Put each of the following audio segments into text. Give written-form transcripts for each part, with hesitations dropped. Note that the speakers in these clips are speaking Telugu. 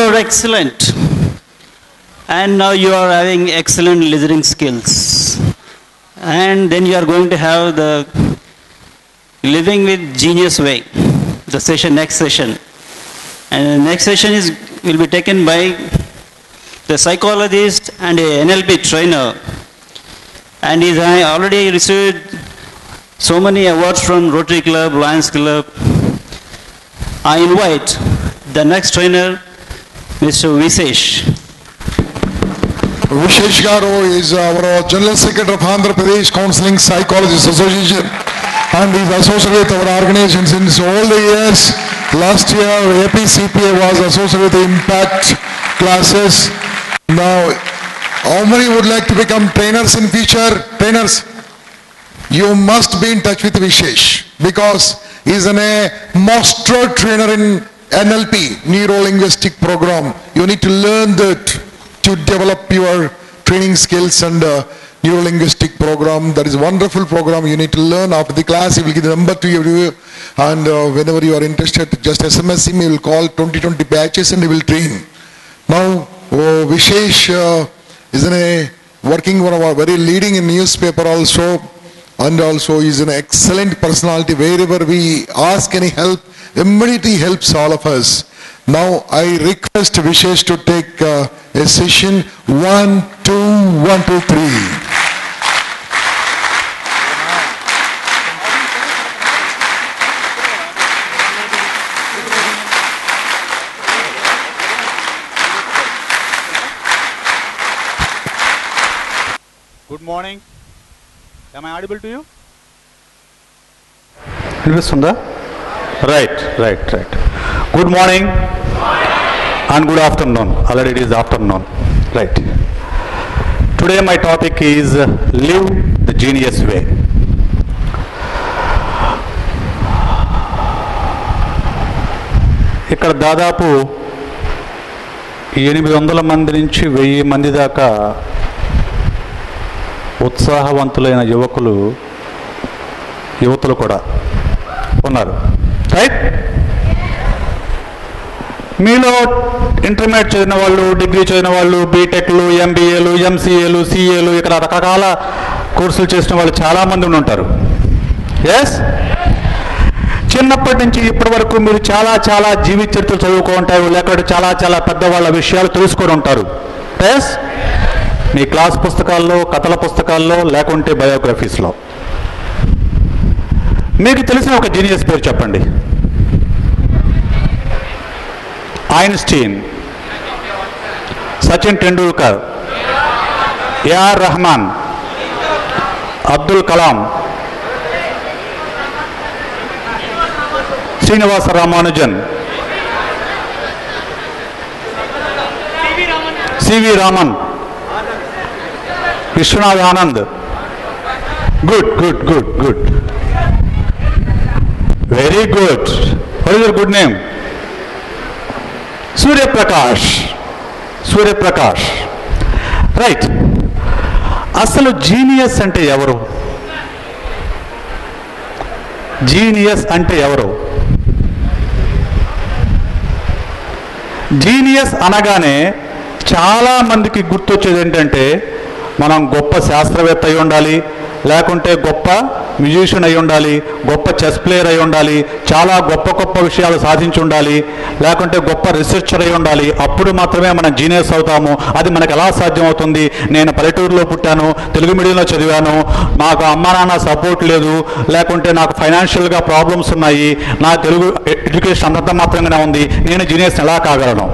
are excellent. And now you are having excellent listening skills. And then you are going to have the living with genius way, the session, next session. And the next session will be taken by the psychologist and a NLP trainer. And he's already received so many awards from Rotary Club, Lions Club. I invite the next trainer, Mr. Visesh. Vishesh Garu is our General Secretary of Andhra Pradesh Counseling Psychologists Association, and is associated with our organization since all the years. Last year, APCPA was associated with the Impact classes. Now, how many would like to become trainers in future? Trainers, you must be in touch with Vishesh, because he is a master trainer in NLP, Neuro-Linguistic Program. You need to learn that to develop your training skills and Neuro-Linguistic Program. That is a wonderful program. You need to learn. After the class, he will give the number to you, and whenever you are interested, just SMS him. He will call 20 batches and he will train. Now, Vishesh is working one of our very leading in newspaper also, and also is an excellent personality. Wherever we ask any help, immediately helps all of us. Now I request Vishesh to take a session 1, 2, 1, 2, 3. Good morning. Am I audible to you? Right. Good morning and good afternoon. Already it is afternoon. Right. Today my topic is live the genius way. ఇక్కడ దాదాపు 800 మంది నుంచి 1000 మంది దాకా ఉత్సాహవంతులైన యువతులు కూడా ఉన్నారు. రైట్? మీలో ఇంటర్మీడియట్ చదివిన వాళ్ళు, డిగ్రీ చదివిన వాళ్ళు, బీటెక్లు, ఎంబీఏలు, ఎంసీఏలు, సిఏలు, ఇక్కడ రకరకాల కోర్సులు చేసిన వాళ్ళు చాలామంది ఉంటారు. ఎస్, చిన్నప్పటి నుంచి ఇప్పటి వరకు మీరు చాలా జీవిత చరిత్రలు చదువుకుంటారు, లేకపోతే చాలా పెద్దవాళ్ళ విషయాలు తెలుసుకొని ఉంటారు. ఎస్, మీ క్లాస్ పుస్తకాల్లో, కథల పుస్తకాల్లో, లేకుంటే బయోగ్రఫీస్లో. మీకు తెలిసిన ఒక జీనియస్ పేరు చెప్పండి. Einstein, Sachin Tendulkar, A R Rahman, Abdul Kalam, Srinivasa Ramanujan, C V Raman, Vishwanath Anand. Good. Very good. What is your good name? Surya Prakash. Right. అసలు జీనియస్ అంటే ఎవరు? జీనియస్ అనగానే చాలా మందికి గుర్తొచ్చేది ఏంటంటే, మనం గొప్ప శాస్త్రవేత్త అయి ఉండాలి, లేకుంటే గొప్ప మ్యూజిషియన్ అయి ఉండాలి, గొప్ప చెస్ ప్లేయర్ అయి ఉండాలి, చాలా గొప్ప విషయాలు సాధించి ఉండాలి, లేకుంటే గొప్ప రీసెర్చర్ అయి ఉండాలి. అప్పుడు మాత్రమే మనం జీనియస్ అవుతాము. అది మనకు ఎలా సాధ్యం అవుతుంది? నేను పల్లెటూరులో పుట్టాను, తెలుగు మీడియంలో చదివాను, నాకు అమ్మా నాన్న సపోర్ట్ లేదు, లేకుంటే నాకు ఫైనాన్షియల్గా ప్రాబ్లమ్స్ ఉన్నాయి, నా తెలుగు ఎడ్యుకేషన్ అంతంత మాత్రంగానే ఉంది, నేను జీనియస్ ఎలా కాగలను?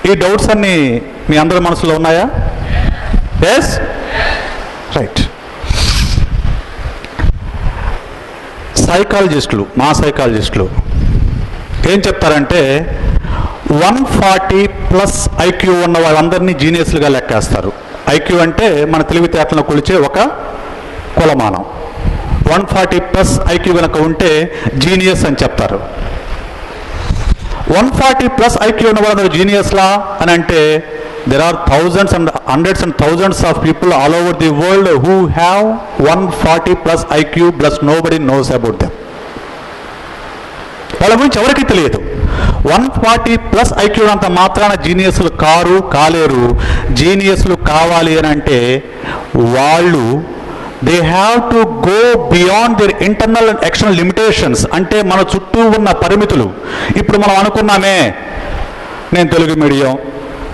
ఈ డౌట్స్ అన్నీ మీ అందరి మనసులో ఉన్నాయా? Yes, right. మా సైకాలజిస్టులు ఏం చెప్తారంటే, 140+ ఐక్యూ ఉన్న వాళ్ళందరినీ జీనియస్లుగా లెక్కేస్తారు. ఐక్యూ అంటే మన తెలివితేటలను కొలిచే ఒక కొలమానం. 140+ ఐక్యూ కనుక ఉంటే జీనియస్ అని చెప్తారు. 140+ ఐక్యూ ఉన్న వాళ్ళందరూ జీనియస్లా అని అంటే, there are thousands and hundreds and thousands of people all over the world who have 140+ IQ, plus nobody knows about them. వాళ్ళ గురించి ఎవరికి తెలియదు. 140+ ఐక్యూ అంత మాత్రాన జీనియస్లు కాలేరు. జీనియస్లు కావాలి అని అంటే వాళ్ళు they have to go beyond their internal and external limitations. అంటే మన చుట్టూ ఉన్న పరిమితులు. ఇప్పుడు మనం అనుకున్నామే, నేను తెలుగు మీడియం,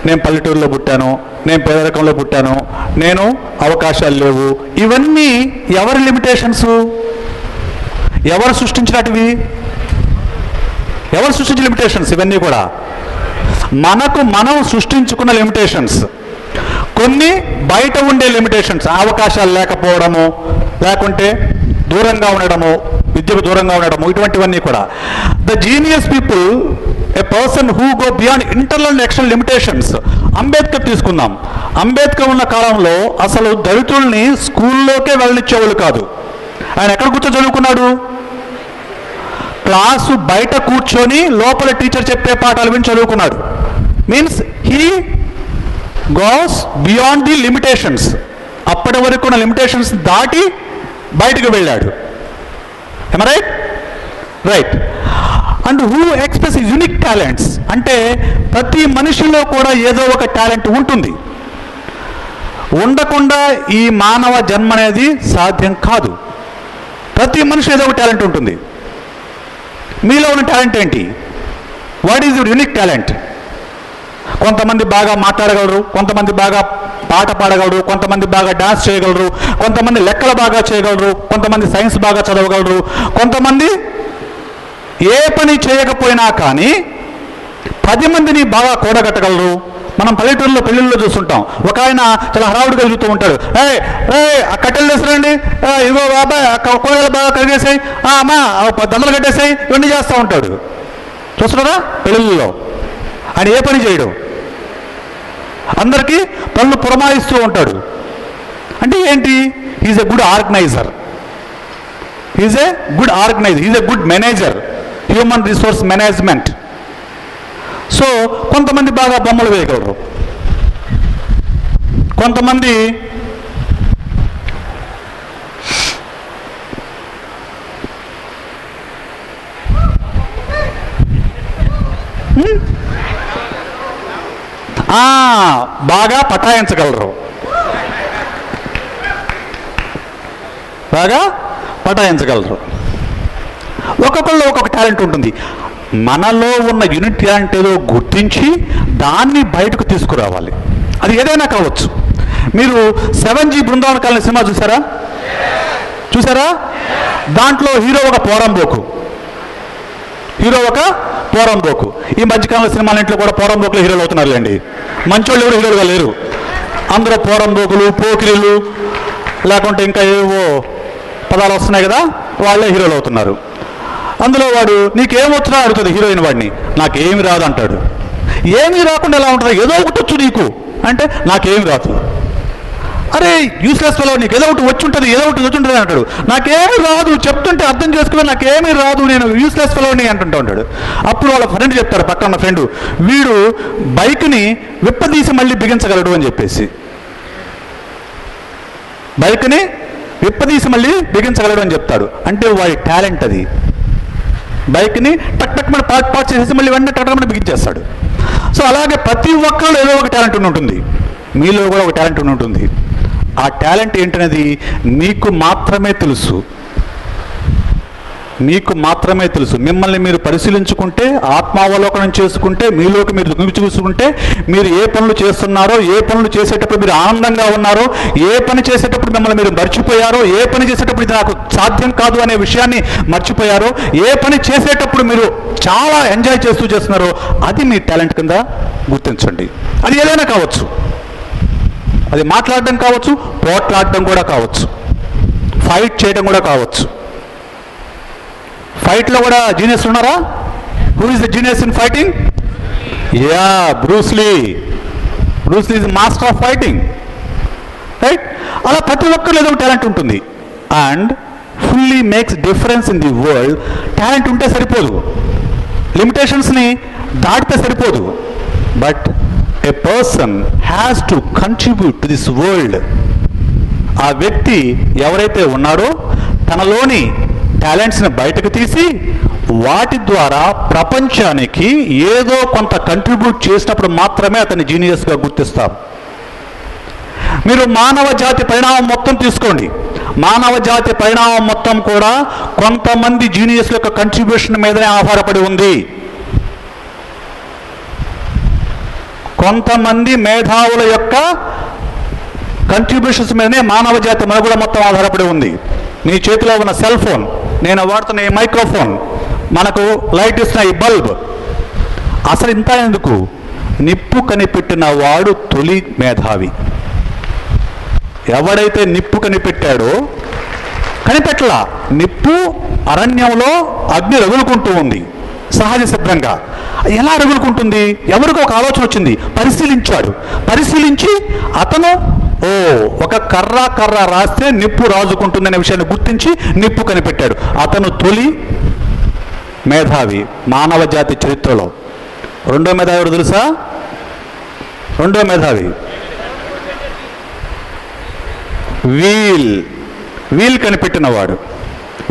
నేను పల్లెటూరులో పుట్టాను, నేను పేదరికంలో పుట్టాను, నేను అవకాశాలు లేవు. ఇవన్నీ ఎవరి లిమిటేషన్స్? ఎవరు సృష్టించినటివి? ఎవరు సృష్టించిన లిమిటేషన్స్? ఇవన్నీ కూడా మనకు మనం సృష్టించుకున్న లిమిటేషన్స్. కొన్ని బయట ఉండే లిమిటేషన్స్, అవకాశాలు లేకపోవడము, లేకుంటే దూరంగా ఉండడము, విద్యకు దూరంగా ఉండడము, ఇటువంటివన్నీ కూడా. The genius people, A person who go beyond internal and external limitations. Ambedkar తీసుకుందాం. అంబేద్కర్ ఉన్న కాలంలో అసలు దళితుల్ని స్కూల్లోకే వెళ్ళనిచ్చేవాళ్ళు కాదు. ఆయన ఎక్కడ కూర్చొని చదువుకున్నాడు? క్లాసు బయట కూర్చొని లోపల టీచర్ చెప్పే పాఠాలు విని చదువుకున్నాడు. Means he goes beyond the limitations. అప్పటి వరకు ఉన్న లిమిటేషన్స్ దాటి బయటకు వెళ్ళాడు. am I right? Right. And who express unique talents. అంటే ప్రతి మనిషిలో కూడా ఏదో ఒక టాలెంట్ ఉంటుంది. ఉండకుండా ఈ మానవ జన్మ అనేది సాధ్యం కాదు. ప్రతి మనిషి ఏదో ఒక టాలెంట్ ఉంటుంది. మీలో ఉన్న టాలెంట్ ఏంటి? What is your unique talent? కొంతమంది బాగా మాట్లాడగలరు, కొంతమంది బాగా పాట పాడగలరు, కొంతమంది బాగా డాన్స్ చేయగలరు, కొంతమంది లెక్కలు బాగా చేయగలరు, కొంతమంది సైన్స్ బాగా చదవగలరు, కొంతమంది ఏ పని చేయకపోయినా కానీ 10 మందిని బాగా కూడగట్టగలరు. మనం పల్లెటూరులో పెళ్ళిళ్ళలో చూస్తుంటాం. ఒక ఆయన చాలా హడావుడిగా చూస్తూ ఉంటాడు. ఆ కట్టెలు తీసుకురండి, ఇగో బాబాయ్ కూరగాయలు బాగా కరిగేసాయి, అమ్మా దండలు కట్టేసాయి, ఇవన్నీ చేస్తూ ఉంటాడు. చూస్తున్నారా పెళ్ళిళ్ళలో? ఆయన ఏ పని చేయడు, అందరికీ పనులు పురమాయిస్తూ ఉంటాడు. అంటే ఏంటి? Is a good organiser. Is a good organiser, is a good manager, human resource management. So కొంతమంది బాగా బొమ్మలు వేయగలరు, కొంతమంది బాగా పటాయించగలరు, బాగా పటాయించగలరు. ఒక్కొక్కళ్ళు ఒక్కొక్క టాలెంట్ ఉంటుంది. మనలో ఉన్న యూనిక్ టాలెంట్ ఏదో గుర్తించి దాన్ని బయటకు తీసుకురావాలి. అది ఏదైనా కావచ్చు. మీరు 7G బృందావన కాలనీ సినిమా చూసారా? చూసారా? దాంట్లో హీరో ఒక పోరంబోకు, ఈ మధ్యకాలంలో సినిమాలన్నింటిలో కూడా పోరంబోకులు హీరోలు అవుతున్నారులేండి. మంచోళ్ళు ఎవరు హీరోలుగా లేరు. అందరూ పోరంబోకులు, పోకిరీలు, లేకుంటే ఇంకా ఏవో పదాలు వస్తున్నాయి కదా, వాళ్ళే హీరోలు అవుతున్నారు. అందులో వాడు నీకేమొచ్చినా అడుగుతుంది హీరోయిన్ వాడిని, నాకేమి రాదు అంటాడు. ఏమీ రాకుండా ఎలా ఉంటుంది? ఏదో ఒకటి వచ్చు నీకు అంటే నాకేమి రాదు. అరే యూస్లెస్ ఫెలో, నీకు ఏదో ఒకటి వచ్చి ఉంటుంది, ఏదో ఒకటి వచ్చి ఉంటుంది అంటాడు. నాకేమీ రాదు, చెప్తుంటే అర్థం చేసుకుని నాకేమీ రాదు, నేను యూస్లెస్ ఫెలోని అంటుంటూ ఉంటాడు. అప్పుడు వాళ్ళ ఫ్రెండ్ చెప్తాడు, పక్కన ఫ్రెండ్, వీడు బైక్ని విప్పదీసి మళ్ళీ బిగించగలడు అని చెప్పేసి. బైక్ని విప్పదీసి మళ్ళీ బిగించగలడు అని చెప్తాడు. అంటే వాడి టాలెంట్ అది. బైక్ని టక్ టక్ మన పార్ట్ చేసేసి మళ్ళీ వెంటనే టక్ టక్ బిగించేస్తాడు. సో అలాగే ప్రతి ఒక్కళ్ళు ఏదో ఒక టాలెంట్ ఉంటుంది. మీలో కూడా ఒక టాలెంట్ ఉంటుంది. ఆ టాలెంట్ ఏంటనేది మీకు మాత్రమే తెలుసు, మీకు మాత్రమే తెలుసు. మిమ్మల్ని మీరు పరిశీలించుకుంటే, ఆత్మావలోకనం చేసుకుంటే, మీలోకి మీరు చూసుకుంటే, మీరు ఏ పనులు చేస్తున్నారో, ఏ పనులు చేసేటప్పుడు మీరు ఆనందంగా ఉన్నారో, ఏ పని చేసేటప్పుడు మిమ్మల్ని మీరు మర్చిపోయారో, ఏ పని చేసేటప్పుడు ఇది నాకు సాధ్యం కాదు అనే విషయాన్ని మర్చిపోయారో, ఏ పని చేసేటప్పుడు మీరు చాలా ఎంజాయ్ చేస్తూ చేస్తున్నారో, అది మీ టాలెంట్ కింద గుర్తించండి. అది ఏదైనా కావచ్చు. అది మాట్లాడడం కావచ్చు, పోట్లాడడం కూడా కావచ్చు, ఫైట్ చేయడం కూడా కావచ్చు. ఫైట్లో కూడా జీనియస్ ఉన్నారా? Who is the genius in fighting? Yeah, Bruce Lee. Bruce Lee is master of fighting, right? అలా ప్రతి ఒక్కరు ఏదో టాలెంట్ ఉంటుంది. And fully makes difference in the world. Talent ఉంటే సరిపోదు, లిమిటేషన్స్ని దాటితే సరిపోదు. But A person has to contribute to this world. ఆ వ్యక్తి ఎవరైతే ఉన్నాడో తనలోని టాలెంట్స్ని బయటకు తీసి వాటి ద్వారా ప్రపంచానికి ఏదో కొంత కంట్రిబ్యూట్ చేసినప్పుడు మాత్రమే అతన్ని జీనియస్గా గుర్తిస్తారు. మీరు మానవ జాతి పరిణామం మొత్తం తీసుకోండి. మానవ జాతి పరిణామం మొత్తం కూడా కొంతమంది జీనియస్ల యొక్క కంట్రిబ్యూషన్ మీదనే ఆధారపడి ఉంది. కొంతమంది మేధావుల యొక్క కంట్రిబ్యూషన్స్ మీదనే మానవ జాతి మనుగడ మొత్తం ఆధారపడి ఉంది. మీ చేతిలో ఉన్న సెల్ ఫోన్, నేను వాడుతున్న ఈ మైక్రోఫోన్, మనకు లైట్ ఇస్తున్న ఈ బల్బ్, అసలు ఇంత ఎందుకు? నిప్పు కనిపెట్టిన వాడు తొలి మేధావి. ఎవడైతే నిప్పు కనిపెట్టాడో, కనిపెట్టలా, నిప్పు అరణ్యంలో అగ్ని రగులుకుంటూ ఉంది సహజ సిద్ధంగా. ఎలా రగులుకుంటుంది? ఎవరికి ఒక ఆలోచన వచ్చింది, పరిశీలించాడు. పరిశీలించి అతను ఒక కర్ర రాస్తే నిప్పు రాజుకుంటుందనే విషయాన్ని గుర్తించి నిప్పు కనిపెట్టాడు. అతను తొలి మేధావి మానవ జాతి చరిత్రలో. రెండో మేధావి ఎవరు తెలుసా? రెండో మేధావి వీల్ కనిపెట్టినవాడు.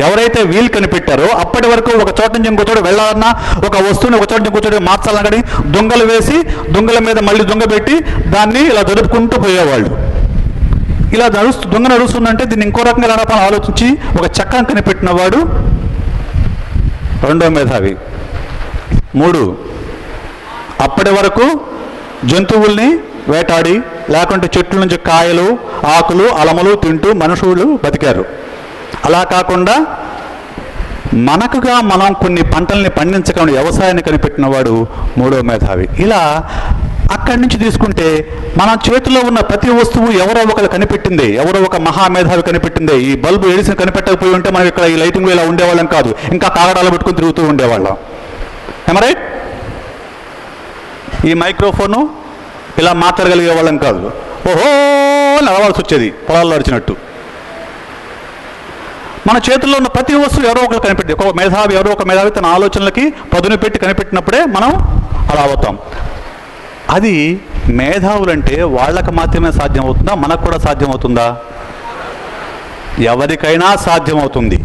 ఎవరైతే వీల్ కనిపెట్టారో అప్పటి వరకు ఒక చోట నుంచి ఇంకో చోట వెళ్ళాలన్నా, ఒక వస్తువుని ఒక చోట నుంచి ఇంకో చోట మార్చాలన్నా కానీ దొంగలు వేసి దొంగల మీద మళ్ళీ దొంగ పెట్టి దాన్ని ఇలా జరుపుకుంటూ పోయేవాళ్ళు. ఇలా దొంగ నడుస్తుందంటే దీన్ని ఇంకో రకంగా నడపాలని ఆలోచించి ఒక చక్రం కనిపెట్టినవాడు రెండో మేధావి. 3, అప్పటి వరకు జంతువుల్ని వేటాడి లేకుంటే చెట్ల నుంచి కాయలు, ఆకులు, అలములు తింటూ మనుషులు బతికారు. అలా కాకుండా మనకుగా మనం కొన్ని పంటల్ని పండించకుండా వ్యవసాయాన్ని కనిపెట్టినవాడు 3వ మేధావి. ఇలా అక్కడి నుంచి తీసుకుంటే మన చేతిలో ఉన్న ప్రతి వస్తువు ఎవరో ఒకరు కనిపెట్టిందే, ఎవరో ఒక మహామేధావి కనిపెట్టిందే. ఈ బల్బు ఎడిసిన్ కనిపెట్టకపోయి ఉంటే మనం ఇక్కడ ఈ లైటింగ్ ఇలా ఉండేవాళ్ళం కాదు, ఇంకా కాగడాలు పెట్టుకుని తిరుగుతూ ఉండేవాళ్ళం. రైట్? ఈ మైక్రోఫోను ఇలా మాట్లాడగలిగే వాళ్ళం కాదు, ఓహో నడవాల్సి వచ్చేది పొలాల్లో నడిచినట్టు. మన చేతుల్లో ఉన్న ప్రతి వస్తువు ఎవరో ఒకరు కనిపెట్టి, ఒక మేధావి ఎవరో ఒక మేధావి తన ఆలోచనలకి పదును పెట్టి కనిపెట్టినప్పుడే మనం అలా అవుతాం. అది మేధావులంటే వాళ్ళకి మాత్రమే సాధ్యమవుతుందా? మనకు కూడా సాధ్యమవుతుందా? ఎవరికైనా సాధ్యమవుతుంది,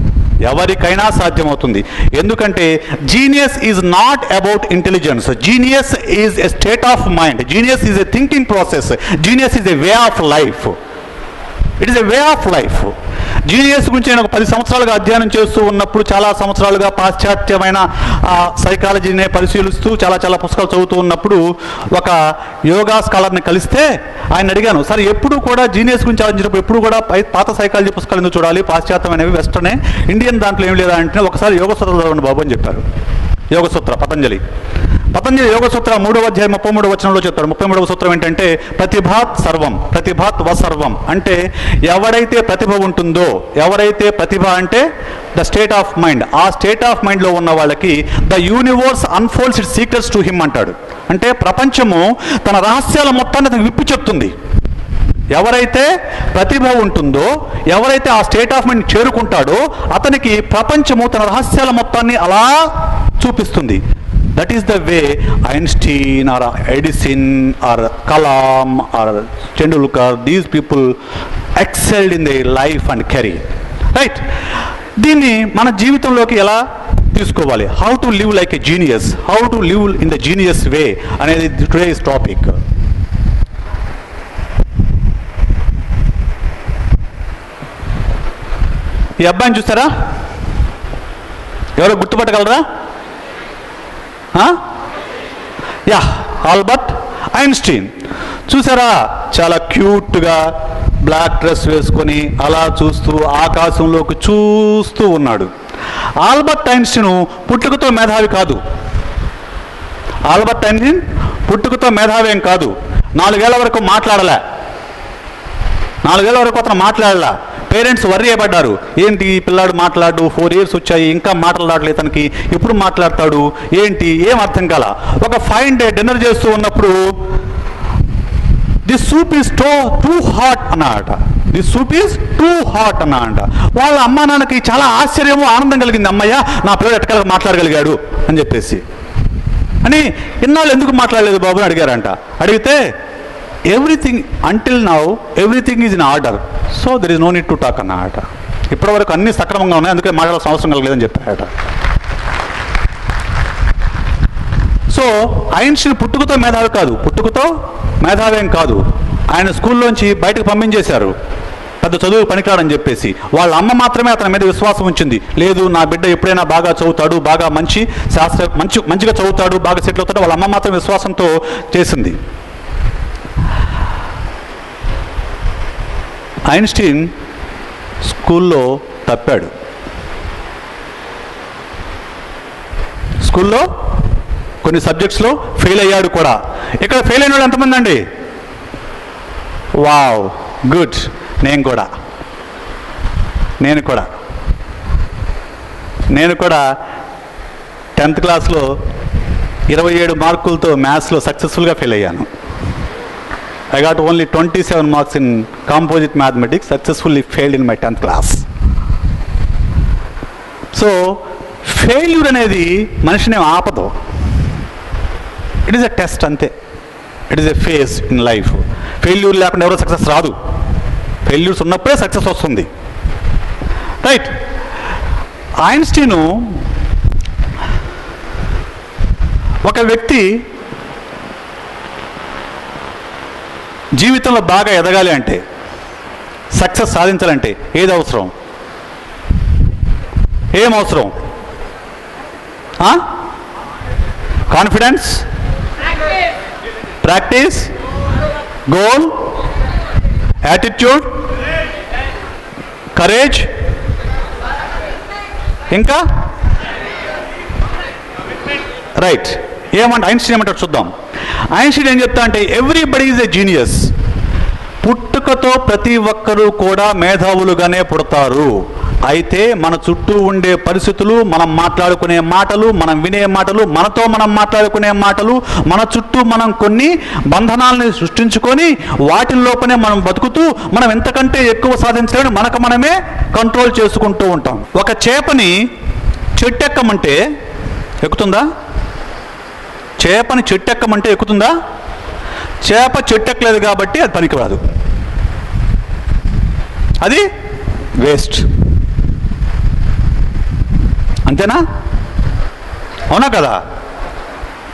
ఎవరికైనా సాధ్యమవుతుంది. ఎందుకంటే genius is not about intelligence. Genius is a state of mind. Genius is a thinking process. Genius is a way of life. It is a way of life. Genius గురించి నేను ఒక 10 సంవత్సరాలుగా అధ్యయనం చేస్తూ ఉన్నప్పుడు, చాలా సంవత్సరాలుగా పాశ్చాత్యమైన సైకాలజీని పరిశీలిస్తూ చాలా పుస్తకాలు చదువుతూ ఉన్నప్పుడు ఒక యోగా స్కాలర్ని కలిస్తే ఆయన అడిగాను, సార్ ఎప్పుడు కూడా జీనియస్ గురించి ఆలోచించినప్పుడు ఎప్పుడు కూడా పాత సైకాలజీ పుస్తకాలు ఎందుకు చూడాలి, పాశ్చాత్యమైనవి వెస్టర్నే, ఇండియన్ దాంట్లో ఏం లేదా అంటే ఒకసారి యోగ సూత్రాలు చదవండి బాబు అని చెప్పారు. యోగ సూత్ర పతంజలి యోగ సూత్ర 3వ అధ్యాయం 33వ వచనంలో చెప్తాడు. 33వ సూత్రం ఏంటంటే ప్రతిభాత్ సర్వం, ప్రతిభాత్ వసర్వం. అంటే ఎవడైతే ప్రతిభ ఉంటుందో, ఎవరైతే ప్రతిభ అంటే ద స్టేట్ ఆఫ్ మైండ్, ఆ స్టేట్ ఆఫ్ మైండ్లో ఉన్న వాళ్ళకి the universe unfolds it's secrets to him అంటాడు. అంటే ప్రపంచము తన రహస్యాల మొత్తాన్ని అతనికి విప్పి చెప్తుంది. ఎవరైతే ప్రతిభ ఉంటుందో, ఎవరైతే ఆ స్టేట్ ఆఫ్ మైండ్ చేరుకుంటాడో అతనికి ప్రపంచము తన రహస్యాల మొత్తాన్ని అలా చూపిస్తుంది. That is the way Einstein or Edison or Kalam or Tendulkar, these people excelled in their life and career. Right? దీన్ని మన జీవితంలోకి ఎలా తీసుకోవాలి? How to live like a genius, how to live in the genius way అనేది today's topic. ఈ అబ్బాయిని చూస్తారా? ఎవరో గుర్తుపట్టగలరా? Albert Einstein. చూసారా? చాలా క్యూట్గా బ్లాక్ డ్రెస్ వేసుకొని అలా చూస్తూ ఆకాశంలోకి చూస్తూ ఉన్నాడు. ఆల్బర్ట్ ఐన్స్టీన్ పుట్టుకతో మేధావి కాదు. ఆల్బర్ట్ ఐన్స్టీన్ పుట్టుకతో మేధావి ఏం కాదు. 4 ఏళ్ల వరకు మాట్లాడలే. 4 ఏళ్ల వరకు అతను మాట్లాడలే. పేరెంట్స్ వర్రీ అయిపడ్డారు, ఏంటి ఈ పిల్లాడు మాట్లాడు, 4 years వచ్చాయి ఇంకా మాట్లాడలేదు తనకి, ఎప్పుడు మాట్లాడతాడు ఏంటి, ఏం అర్థం కాల. ఒక ఫైన్ డే డిన్నర్ చేస్తూ ఉన్నప్పుడు this soup is too hot అన్నమాట. This soup is too hot అన్నమాట. వాళ్ళ అమ్మా నాన్నకి చాలా ఆశ్చర్యము ఆనందం కలిగింది. అమ్మయ్య నా పిల్లడు ఎట్టకల మాట్లాడగలిగాడు అని చెప్పేసి. అని ఇన్నాళ్ళు ఎందుకు మాట్లాడలేదు బాబు అని అడిగారంట. అడిగితే everything until now everything is in order, so there is no need to talk అన్నమాట. ఇప్పటివరకు అన్ని సక్రమంగా ఉన్నాయి, అందుకే మాట్లాడాల్సిన అవసరం కలగలేదని చెప్పారట. ఐన్స్టీన్ పుట్టుకతో మేధావి కాదు, పుట్టుకతో మేధావేం కాదు. ఆయన స్కూల్లోంచి బయటకు పంపించేశారు, పెద్ద చదువు పనికిరాడని చెప్పేసి. వాళ్ళ అమ్మ మాత్రమే అతని మీద విశ్వాసం ఉంచింది. లేదు, నా బిడ్డ ఎప్పుడైనా బాగా చదువుతాడు, బాగా మంచిగా చదువుతాడు, బాగా సెటిల్ అవుతాడు. వాళ్ళ అమ్మ మాత్రం విశ్వాసంతో చేసింది. ఐన్స్టీన్ స్కూల్లో తప్పాడు. స్కూల్లో కొన్ని సబ్జెక్ట్స్లో ఫెయిల్ అయ్యాడు కూడా. ఇక్కడ ఫెయిల్ అయిన వాళ్ళు ఎంతమంది అండి? Wow, good. నేను కూడా 10th క్లాస్లో 27 మార్కులతో మ్యాథ్స్లో సక్సెస్ఫుల్గా ఫెయిల్ అయ్యాను. I got only 27 marks in composite mathematics, successfully failed in my 10th class. So failure అనేది మనిషిని ఆపదు. ఇట్ ఈస్ ఎ టెస్ట్ అంతే. It is a phase in life. Failure లేకుండా ఎవరో సక్సెస్ రాదు. ఫెయిల్యూర్స్ ఉన్నప్పుడే సక్సెస్ వస్తుంది. రైట్. ఐన్స్టీను ఒక వ్యక్తి జీవితంలో బాగా ఎదగాలి అంటే, సక్సెస్ సాధించాలంటే ఏది అవసరం? ఏం అవసరం? Confidence, practice, goal, attitude, courage, ఇంకా రైట్. ఐన్స్టీన్ ఏమంటారు చూద్దాం. ఐన్స్టీన్ ఏం చెప్తా అంటే, ఎవ్రీబడి ఈజ్ ఎ జీనియస్. పుట్టుకతో ప్రతి ఒక్కరూ కూడా మేధావులుగానే పుడతారు. అయితే మన చుట్టూ ఉండే పరిస్థితులు, మనం మాట్లాడుకునే మాటలు, మనం వినే మాటలు, మనతో మనం మాట్లాడుకునే మాటలు, మన చుట్టూ మనం కొన్ని బంధనాలని సృష్టించుకొని వాటి లోపనే మనం బతుకుతూ మనం ఎంతకంటే ఎక్కువ సాధించాలని మనకు మనమే కంట్రోల్ చేసుకుంటూ ఉంటాం. ఒక చేపని చెట్టెక్కమంటే ఎక్కుతుందా? చేపని చెట్టెక్కమంటే ఎక్కుతుందా? చేప చెట్టెక్కలేదు కాబట్టి అది పనికిరాదు, అది వేస్ట్. అంతేనా? అవునా కదా?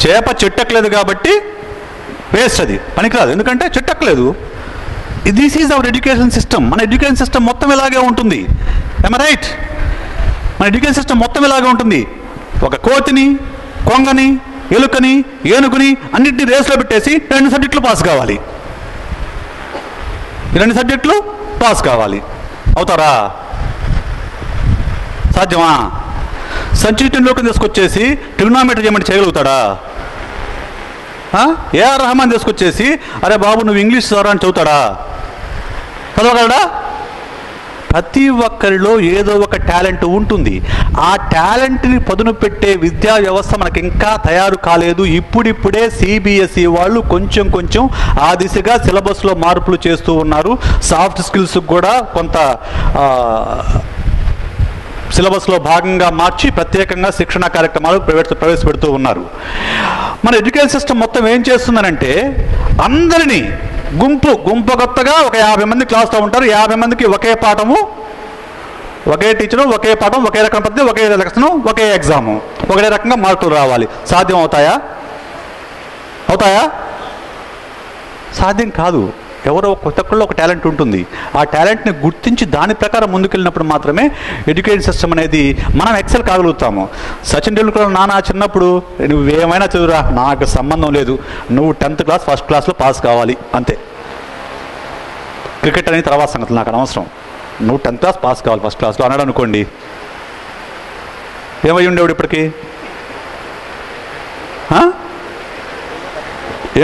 చేప చెట్టెక్కలేదు కాబట్టి వేస్ట్, అది పనికిరాదు, ఎందుకంటే చెట్టెక్కలేదు. This is our education system. మన ఎడ్యుకేషన్ సిస్టమ్ మొత్తం ఇలాగే ఉంటుంది. ఏమ రైట్? మన ఎడ్యుకేషన్ సిస్టమ్ మొత్తం ఇలాగే ఉంటుంది. ఒక కోతిని, కొంగని, ఎలుకని, ఏనుగుని అన్నింటినీ రేస్లో పెట్టేసి 2 సబ్జెక్టులు పాస్ కావాలి. 2 సబ్జెక్టులు పాస్ కావాలి. అవుతారా? సాధ్యమా? సంచీటంలోకి తీసుకొచ్చేసి ట్రిగ్నోమెట్రీ చేయమంటే చేయగలుగుతాడా? ఏఆర్ రెహమాన్ తీసుకొచ్చేసి అరే బాబు నువ్వు ఇంగ్లీష్ చదవరా అని చదువుతాడా? చదవగలడా? ప్రతి ఒక్కరిలో ఏదో ఒక టాలెంట్ ఉంటుంది. ఆ టాలెంట్ని పదును పెట్టే విద్యా వ్యవస్థ మనకి ఇంకా తయారు కాలేదు. ఇప్పుడిప్పుడే సిబిఎస్ఈ వాళ్ళు కొంచెం కొంచెం ఆ దిశగా సిలబస్లో మార్పులు చేస్తూ ఉన్నారు. సాఫ్ట్ స్కిల్స్ కూడా కొంత సిలబస్లో భాగంగా మార్చి ప్రత్యేకంగా శిక్షణ కార్యక్రమాలు ప్రవేశపెడుతూ ఉన్నారు. మన ఎడ్యుకేషన్ సిస్టమ్ మొత్తం ఏం చేస్తుందనంటే, అందరినీ గుంపు కొత్తగా ఒక 50 మంది క్లాస్లో ఉంటారు. 50 మందికి ఒకే పాఠము, ఒకే టీచరు, ఒకే పాఠం, ఒకే రకం పద్ధతి, ఒకే లక్షణం, ఒకే ఎగ్జాము, ఒకే రకంగా మార్కులు రావాలి. సాధ్యం అవుతాయా? సాధ్యం కాదు. ఎవరో ఒక్కళ్ళో ఒక టాలెంట్ ఉంటుంది. ఆ టాలెంట్ని గుర్తించి దాని ప్రకారం ముందుకెళ్ళినప్పుడు మాత్రమే ఎడ్యుకేషన్ సిస్టమ్ అనేది మనం ఎక్సెల్ కాగలుగుతాము. సచిన్ టెండూల్కర్ నాన్న చిన్నప్పుడు నువ్వేమైనా చదువురా, నాకు సంబంధం లేదు, నువ్వు 10th క్లాస్ ఫస్ట్ క్లాస్లో పాస్ కావాలి అంతే. క్రికెట్ అనేది తర్వాత సంగతి, నాకు అనవసరం, నువ్వు 10th క్లాస్ పాస్ కావాలి ఫస్ట్ క్లాస్లో అన్నాడు అనుకోండి, ఏమై ఉండేవాడు ఇప్పటికీ?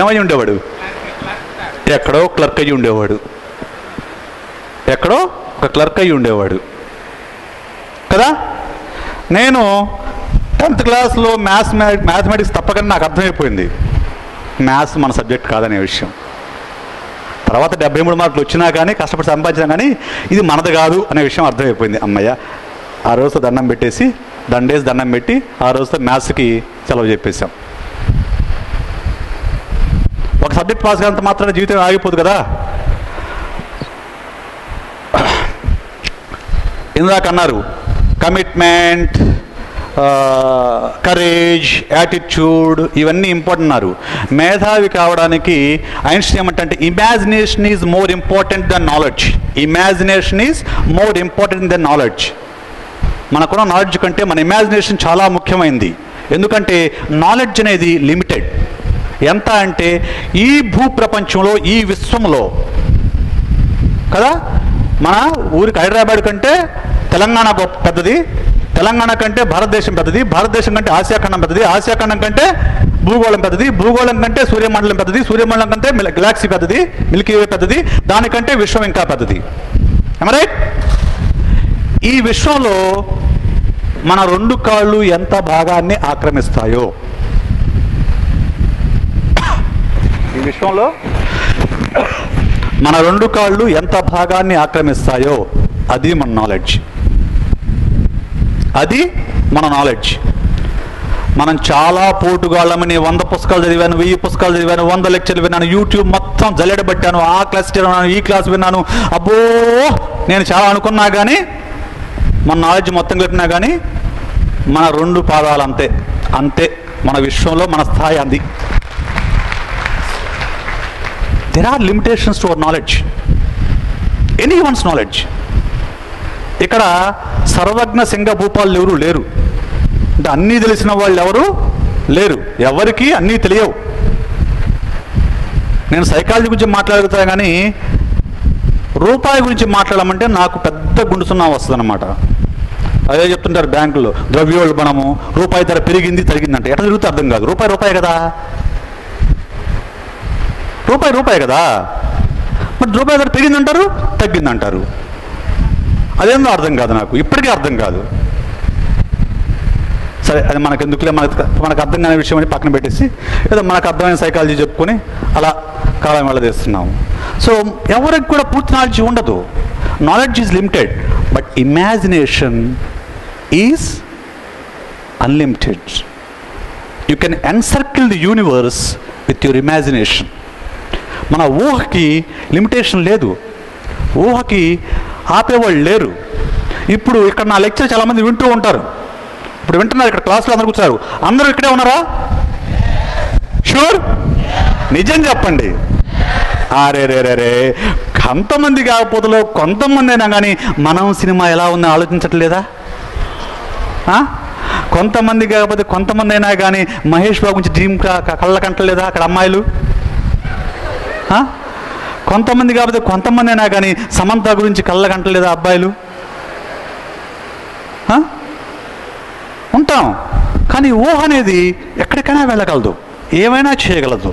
ఏమై ఉండేవాడు? ఎక్కడో క్లర్క్ అయ్యి ఉండేవాడు, ఎక్కడో ఒక క్లర్క్ అయ్యి ఉండేవాడు కదా. నేను 10th క్లాస్లో మ్యాథమెటిక్స్ తప్పకని నాకు అర్థమైపోయింది, మ్యాథ్స్ మన సబ్జెక్ట్ కాదనే విషయం. తర్వాత 73 మార్కులు వచ్చినా కానీ, కష్టపడి సంపాదించినా కానీ ఇది మనది కాదు అనే విషయం అర్థమైపోయింది. అమ్మయ్య, ఆ రోజుతో దండం పెట్టేసి, దండం పెట్టి ఆ రోజుతో మ్యాథ్స్కి సెలవు చెప్పేశాం. ఒక సబ్జెక్ట్ పాస్ కానంత మాత్రాన జీవితం ఆగిపోదు కదా. ఇందాక అన్నారు కమిట్మెంట్, కరేజ్, యాటిట్యూడ్, ఇవన్నీ ఇంపార్టెంట్ అన్నారు. మేధావి కావడానికి ఐన్స్టీన్ ఏమంటే imagination is more important than knowledge. Imagination is more important than knowledge. మనకున్న నాలెడ్జ్ కంటే మన ఇమాజినేషన్ చాలా ముఖ్యమైనది. ఎందుకంటే నాలెడ్జ్ అనేది లిమిటెడ్. ఎంత అంటే ఈ భూప్రపంచంలో, ఈ విశ్వంలో కదా, మన ఊరికి హైదరాబాద్ కంటే తెలంగాణ పెద్దది, తెలంగాణ కంటే భారతదేశం పెద్దది, భారతదేశం కంటే ఆసియాఖండం పెద్దది, ఆసియాఖండం కంటే భూగోళం పెద్దది, భూగోళం కంటే సూర్యమండలం పెద్దది, సూర్యమండలం కంటే గెలాక్సీ పెద్దది, మిల్కీ వే పెద్దది, దానికంటే విశ్వం ఇంకా పెద్దది. రైట్? ఈ విశ్వంలో మన 2 కాళ్ళు ఎంత భాగాన్ని ఆక్రమిస్తాయో, ఈ విశ్వంలో మన 2 కాళ్ళు ఎంత భాగాన్ని ఆక్రమిస్తాయో అది మన నాలెడ్జ్. అది మన నాలెడ్జ్. మనం చాలా పోటుగాళ్ళమని 100 పుస్తకాలు చదివాను, 1000 పుస్తకాలు చదివాను, 100 లెక్చర్లు విన్నాను, యూట్యూబ్ మొత్తం జల్లెడబట్టాను, ఆ క్లాస్ విన్నాను, ఈ క్లాస్ విన్నాను, అబ్బో నేను చాలా అనుకున్నా కానీ, మన నాలెడ్జ్ మొత్తం కలిపినా కానీ మన 2 పాదాలు అంతే. అంతే మన విశ్వంలో మన స్థాయి అంది. There are limitations to our knowledge, any one's knowledge. ఇక్కడ సర్వజ్ఞ సింగ భూపాలు ఎవరు లేరు. అంటే అన్నీ తెలిసిన వాళ్ళు ఎవరు లేరు. ఎవరికి అన్నీ తెలియవు. నేను సైకాలజీ గురించి మాట్లాడుతా కానీ రూపాయి గురించి మాట్లాడమంటే నాకు పెద్ద గుండు సున్నా వస్తుంది అన్నమాట. అదే చెప్తుంటారు బ్యాంకులో, ద్రవ్యోల్బణము, రూపాయి ధర పెరిగింది తరిగిందంటే ఎట్లా తిరుగుతూ అర్థం కాదు. రూపాయి కదా, రూపాయి కదా, మరి రూపాయి ధర పెరిగిందంటారు, తగ్గిందంటారు. అదేందో అర్థం కాదు నాకు, ఇప్పటికీ అర్థం కాదు. సరే, అది మనకు ఎందుకులే, మనకు అర్థం కాని విషయం అని పక్కన పెట్టేసి ఏదో మనకు అర్థమైన సైకాలజీ చెప్పుకొని అలా కాలం వెళ్ళదీస్తున్నాము. సో ఎవరికి కూడా పూర్తి నాలెడ్జ్ ఉండదు. Knowledge is limited, but imagination is unlimited. You can encircle the universe with your imagination. మన ఊహకి లిమిటేషన్ లేదు, ఊహకి ఆపేవాళ్ళు లేరు. ఇప్పుడు ఇక్కడ నా లెక్చర్ చాలామంది వింటూ ఉంటారు. ఇప్పుడు వింటున్నారు, ఇక్కడ క్లాస్లో అందరు కూర్చున్నారు. అందరూ ఇక్కడే ఉన్నారా? షూర్? నిజం చెప్పండి. రే కొంతమంది కాకపోతే కొంతమంది అయినా కానీ మనం సినిమా ఎలా ఉందో ఆలోచించట్లేదా? కొంతమంది కాకపోతే కొంతమంది అయినా కానీ మహేష్ బాబు గురించి డ్రీమ్ కళ్ళ కంటలేదా అక్కడ అమ్మాయిలు? కొంతమంది కాకపోతే కొంతమంది అయినా కానీ సమంత గురించి కళ్ళ కంటలేదా అబ్బాయిలు? ఉంటాం. కానీ ఊహ అనేది ఎక్కడికైనా వెళ్ళగలదు, ఏమైనా చేయగలదు.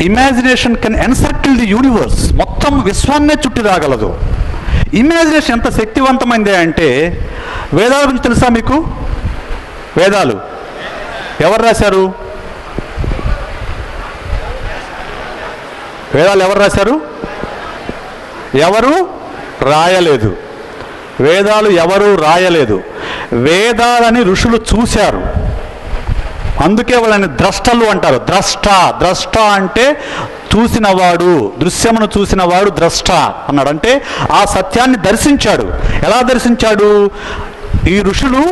Imagination can encircle the universe. మొత్తం విశ్వాన్నే చుట్టి రాగలదు. ఇమాజినేషన్ ఎంత శక్తివంతమైంది అంటే, వేదాల గురించి తెలుసా మీకు? వేదాలు ఎవరు రాశారు? వేదాలు ఎవరు రాశారు? ఎవరు రాయలేదు. వేదాలు ఎవరు రాయలేదు. వేదాలని ఋషులు చూశారు. అందుకే వాళ్ళని ద్రష్టలు అంటారు. ద్రష్ట అంటే చూసినవాడు, దృశ్యమును చూసినవాడు ద్రష్ట అన్నాడు. అంటే ఆ సత్యాన్ని దర్శించాడు. ఎలా దర్శించాడు? ఈ ఋషులు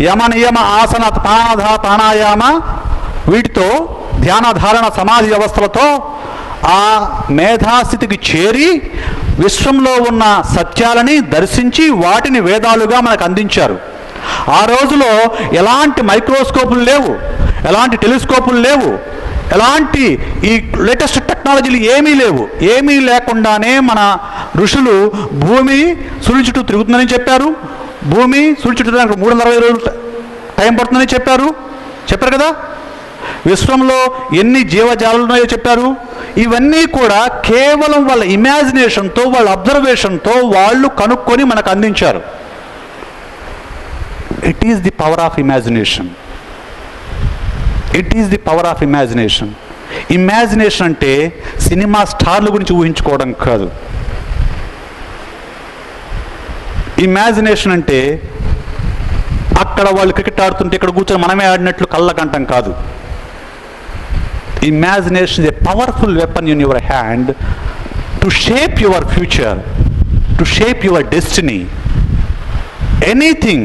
యమ నియమ ఆసన ప్రాణాయామ వీటితో ధ్యాన ధారణ సమాధి వ్యవస్థలతో ఆ మేధాస్థితికి చేరి విశ్వంలో ఉన్న సత్యాలని దర్శించి వాటిని వేదాలుగా మనకు అందించారు. ఆ రోజులో ఎలాంటి మైక్రోస్కోపులు లేవు, ఎలాంటి టెలిస్కోపులు లేవు, ఎలాంటి ఈ లేటెస్ట్ టెక్నాలజీలు ఏమీ లేవు. ఏమీ లేకుండానే మన ఋషులు భూమి సూర్యుడి చుట్టూ తిరుగుతుందని చెప్పారు. భూమి సూర్యుడి చుట్టూ 360 రోజులు టైం పడుతుందని చెప్పారు కదా. విశ్వంలో ఎన్ని జీవజాలు ఉన్నాయో చెప్పారు. ఇవన్నీ కూడా కేవలం వాళ్ళ ఇమాజినేషన్తో, వాళ్ళ అబ్జర్వేషన్తో వాళ్ళు కనుక్కొని మనకు అందించారు. It is the power of imagination. It is the power of imagination. Imagination అంటే సినిమా స్టార్ల గురించి ఊహించుకోవడం కాదు. ఇమాజినేషన్ అంటే అక్కడ వాళ్ళు క్రికెట్ ఆడుతుంటే ఇక్కడ కూర్చొని మనమే ఆడినట్లు కళ్ళకంటం కాదు. Imagination is a powerful weapon in your hand to shape your future, to shape your destiny, anything,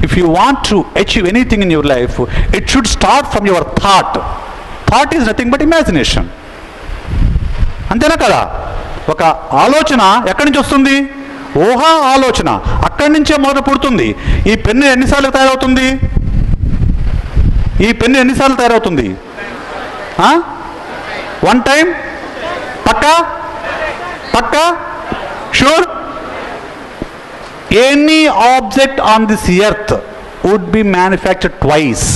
if you want to achieve anything in your life, it should start from your thought. Thought is nothing but imagination. అంతేనా కదా? ఒక ఆలోచన ఎక్కడి నుంచి వస్తుంది? ఊహా ఆలోచన అక్కడి నుంచే మొదలు పుడుతుంది. ఈ పెన్ను ఎన్నిసార్లు తయారవుతుంది? ఈ పెన్ను ఎన్నిసార్లు తయారవుతుంది? 1 time? పక్కా? పక్కా? Sure? Any object on this earth would be manufactured twice.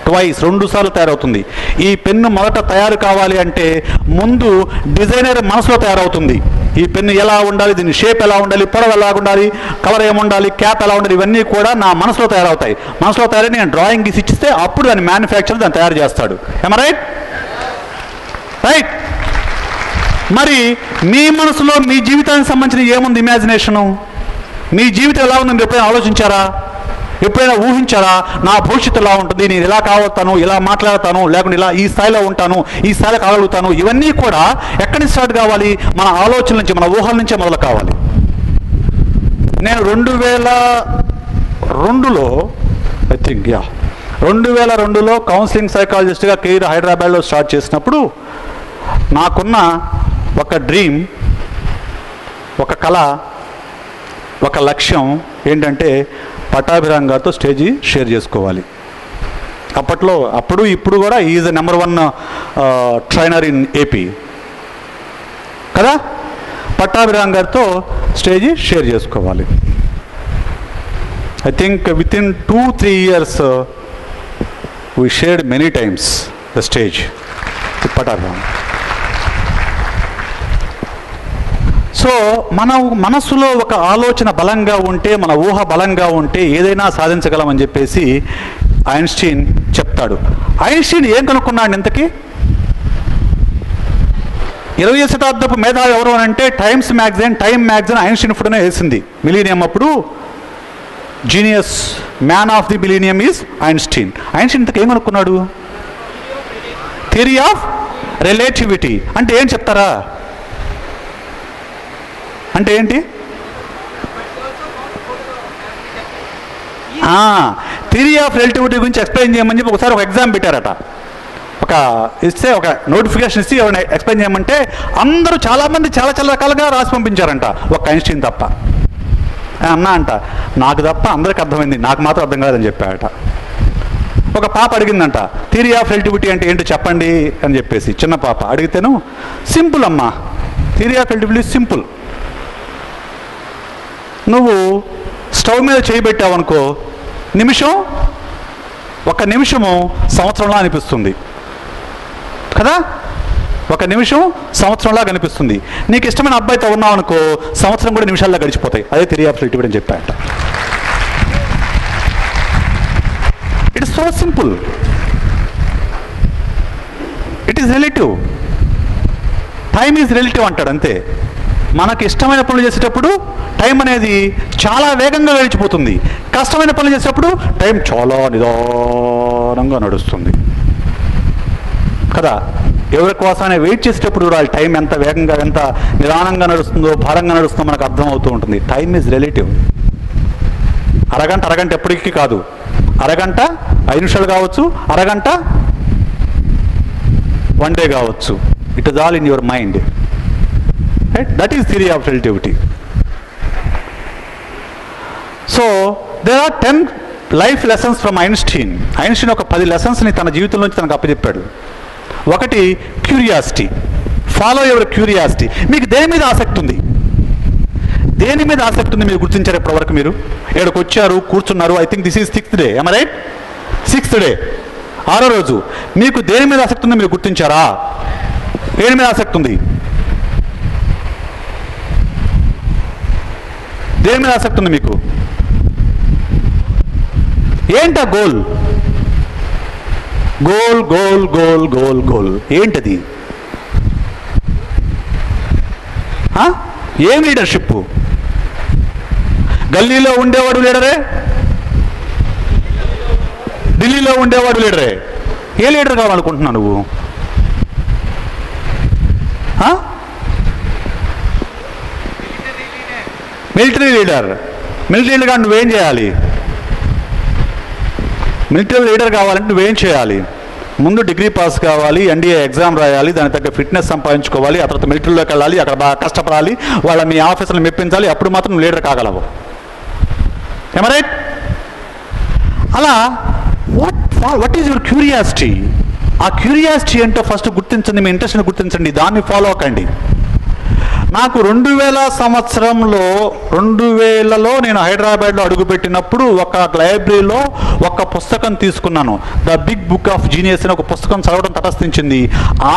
2 సార్లు తయారవుతుంది. ఈ పెన్ను మొదట తయారు కావాలి అంటే ముందు డిజైనర్ మనసులో తయారవుతుంది. ఈ పెన్ను ఎలా ఉండాలి, దీని షేప్ ఎలా ఉండాలి, పొడవు ఎలా ఉండాలి, కలర్ ఏముండాలి, క్యాప్ ఎలా ఉండాలి, ఇవన్నీ కూడా నా మనసులో తయారవుతాయి. మనసులో తయారై నేను డ్రాయింగ్ గీసి ఇచ్చిస్తే అప్పుడు దాన్ని మ్యానుఫ్యాక్చర్ దాన్ని తయారు చేస్తాడు. ఏమ రైట్? రైట్. మరి మీ మనసులో మీ జీవితానికి సంబంధించిన ఏముంది ఇమాజినేషను? మీ జీవితం ఎలా ఉందని ఎప్పుడైనా ఆలోచించారా? ఎప్పుడైనా ఊహించారా? నా భవిష్యత్తు ఎలా ఉంటుంది, నేను ఇలా కావతాను, ఇలా మాట్లాడతాను, లేకుంటే ఇలా ఈ స్థాయిలో ఉంటాను, ఈ స్థాయిలో కాగలుగుతాను, ఇవన్నీ కూడా ఎక్కడి నుంచి స్టార్ట్ కావాలి? మన ఆలోచనల నుంచి, మన ఊహల నుంచే మొదలు కావాలి. నేను 2002లో ఐ థింక్ 2002లో కౌన్సిలింగ్ సైకాలజిస్ట్గా కెరీర్ హైదరాబాద్లో స్టార్ట్ చేసినప్పుడు నాకున్న ఒక డ్రీమ్, ఒక కళ, ఒక లక్ష్యం ఏంటంటే పట్టాభిరామ్ గారితో స్టేజీ షేర్ చేసుకోవాలి. అప్పుడు ఇప్పుడు కూడా is number 1 trainer in AP కదా. పట్టాభిరామ్ గారితో స్టేజీ షేర్ చేసుకోవాలి. I think with in 2-3 years we shared many times the stage with Pattabhiram. So మన మనసులో ఒక ఆలోచన బలంగా ఉంటే, మన ఊహ బలంగా ఉంటే ఏదైనా సాధించగలమని చెప్పేసి ఐన్స్టీన్ చెప్తాడు. ఐన్స్టీన్ ఏం కనుక్కున్నాడు ఇంతకీ? 20వ శతాబ్దపు మేధావి ఎవరు అని అంటే టైమ్ మ్యాగజైన్ ఐన్స్టీన్ ఫోటోనే వేసింది. మిలీనియం అప్పుడు genius man of the millennium is Einstein. Einstein ఇంతకు ఏం కనుక్కున్నాడు? Theory of relativity. అంటే ఏం చెప్తారా? అంటే ఏంటి? థియరీ ఆఫ్ రిలేటివిటీ గురించి ఎక్స్ప్లెయిన్ చేయమని చెప్పి ఒకసారి ఒక ఎగ్జామ్ పెట్టారట. ఒక నోటిఫికేషన్ ఇచ్చి ఎవరైనా ఎక్స్ప్లెయిన్ చేయమంటే అందరూ చాలామంది చాలా రకాలుగా రాసి పంపించారంట, ఒక ఐన్స్టీన్ తప్ప. అన్నా అంట, నాకు తప్ప అందరికి అర్థమైంది, నాకు మాత్రం అర్థం కాదని చెప్పాడట. ఒక పాప అడిగిందంట, థియరీ ఆఫ్ రిలేటివిటీ అంటే ఏంటో చెప్పండి అని చెప్పేసి. చిన్న పాప అడిగితేను, సింపుల్ అమ్మా, థియరీ ఆఫ్ రిలేటివిటీ సింపుల్. నువ్వు స్టవ్ మీద చేయబెట్టావనుకో, ఒక నిమిషము సంవత్సరంలా అనిపిస్తుంది కదా. ఒక నిమిషం సంవత్సరంలా కనిపిస్తుంది. నీకు ఇష్టమైన అబ్బాయితో ఉన్నావు అనుకో, సంవత్సరం కూడా నిమిషాల్లో గడిచిపోతాయి. అదే థియరీ ఆఫ్ రిలేటివిటీ అని చెప్పాట. It is so simple. It is relative. Time is relative అంటాడు అంతే. మనకు ఇష్టమైన పనులు చేసేటప్పుడు టైం అనేది చాలా వేగంగా గడిచిపోతుంది. కష్టమైన పనులు చేసేటప్పుడు టైం చాలా నిదానంగా నడుస్తుంది కదా. ఎవరి కోసమైనా వెయిట్ చేసేటప్పుడు వాళ్ళ టైం ఎంత వేగంగా, ఎంత నిదానంగా నడుస్తుందో, భారంగా నడుస్తుందో మనకు అర్థమవుతూ ఉంటుంది. Time is relative. అరగంట ఎప్పటికీ కాదు. అరగంట 5 నిమిషాలు కావచ్చు, అరగంట 1 day కావచ్చు. It is all in your mind. Right? That is theory of relativity. So there are 10 life lessons from Einstein. Einstein ఒక 10 lessonsని తన జీవితంలోంచి తనకు అప్పచెప్పాడు. ఒకటి క్యూరియాసిటీ. Follow your curiosity. మీకు దేని మీద ఆసక్తి ఉంది? మీరు గుర్తించారు ఇప్పటివరకు? మీరు ఇక్కడికి వచ్చారు, కూర్చున్నారు. I think this is 6th day. am I right? 6th day, 6వ రోజు. మీకు దేని మీద ఆసక్తి ఉందో మీరు గుర్తించారా? దేని మీద ఆసక్తి ఉంది? దేని మీద ఆసక్తి ఉంది మీకు? ఏంటా గోల్? గోల్ ఏంటది? ఏం లీడర్షిప్? గల్లీలో ఉండేవాడు లీడరే, ఢిల్లీలో ఉండేవాడు లీడరే. ఏ లీడర్ కావాలనుకుంటున్నావు నువ్వు? Military leader. మిలిటరీ లీడర్గా నువ్వేం చేయాలి? మిలిటరీ లీడర్ కావాలంటే నువ్వేం చేయాలి? ముందు డిగ్రీ పాస్ కావాలి, ఎన్డీఏ ఎగ్జామ్ రాయాలి, దాని తగ్గ ఫిట్నెస్ సంపాదించుకోవాలి, ఆ తర్వాత మిలిటరీలోకి వెళ్ళాలి, అక్కడ బాగా కష్టపడాలి, మీ ఆఫీసులు మెప్పించాలి, అప్పుడు మాత్రం నువ్వు లీడర్ కాగలవు. ఏమ రైట్? అలా వాట్ ఈజ్ యువర్ క్యూరియాసిటీ? ఆ క్యూరియాసిటీ ఏంటో ఫస్ట్ గుర్తించండి, మీ ఇంట్రెస్ట్ని గుర్తించండి, దాన్ని ఫాలో అవ్వకండి. నాకు 2000లో నేను హైదరాబాద్లో అడుగుపెట్టినప్పుడు ఒక లైబ్రరీలో ఒక పుస్తకం తీసుకున్నాను. The big book of genius అని ఒక పుస్తకం చదవడం తటస్థించింది.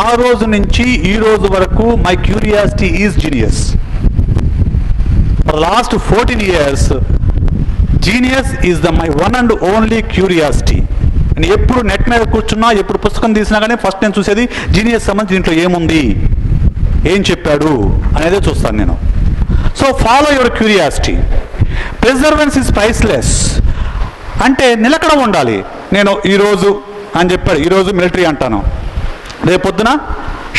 ఆ రోజు నుంచి ఈ రోజు వరకు my curiosity is genius. For last 14 years genius is my one and only curiosity. నేను ఎప్పుడు నెట్ మీద కూర్చున్నా, ఎప్పుడు పుస్తకం తీసినా కానీ ఫస్ట్ నేను చూసేది జీనియస్ సంబంధించి దీంట్లో ఏముంది, ఏం చెప్పాడు అనేదే చూస్తాను నేను. So follow your curiosity. Perseverance is priceless. అంటే నిలకడ ఉండాలి. నేను ఈరోజు అని చెప్పాడు, ఈరోజు మిలిటరీ అంటాను, రేపొద్దున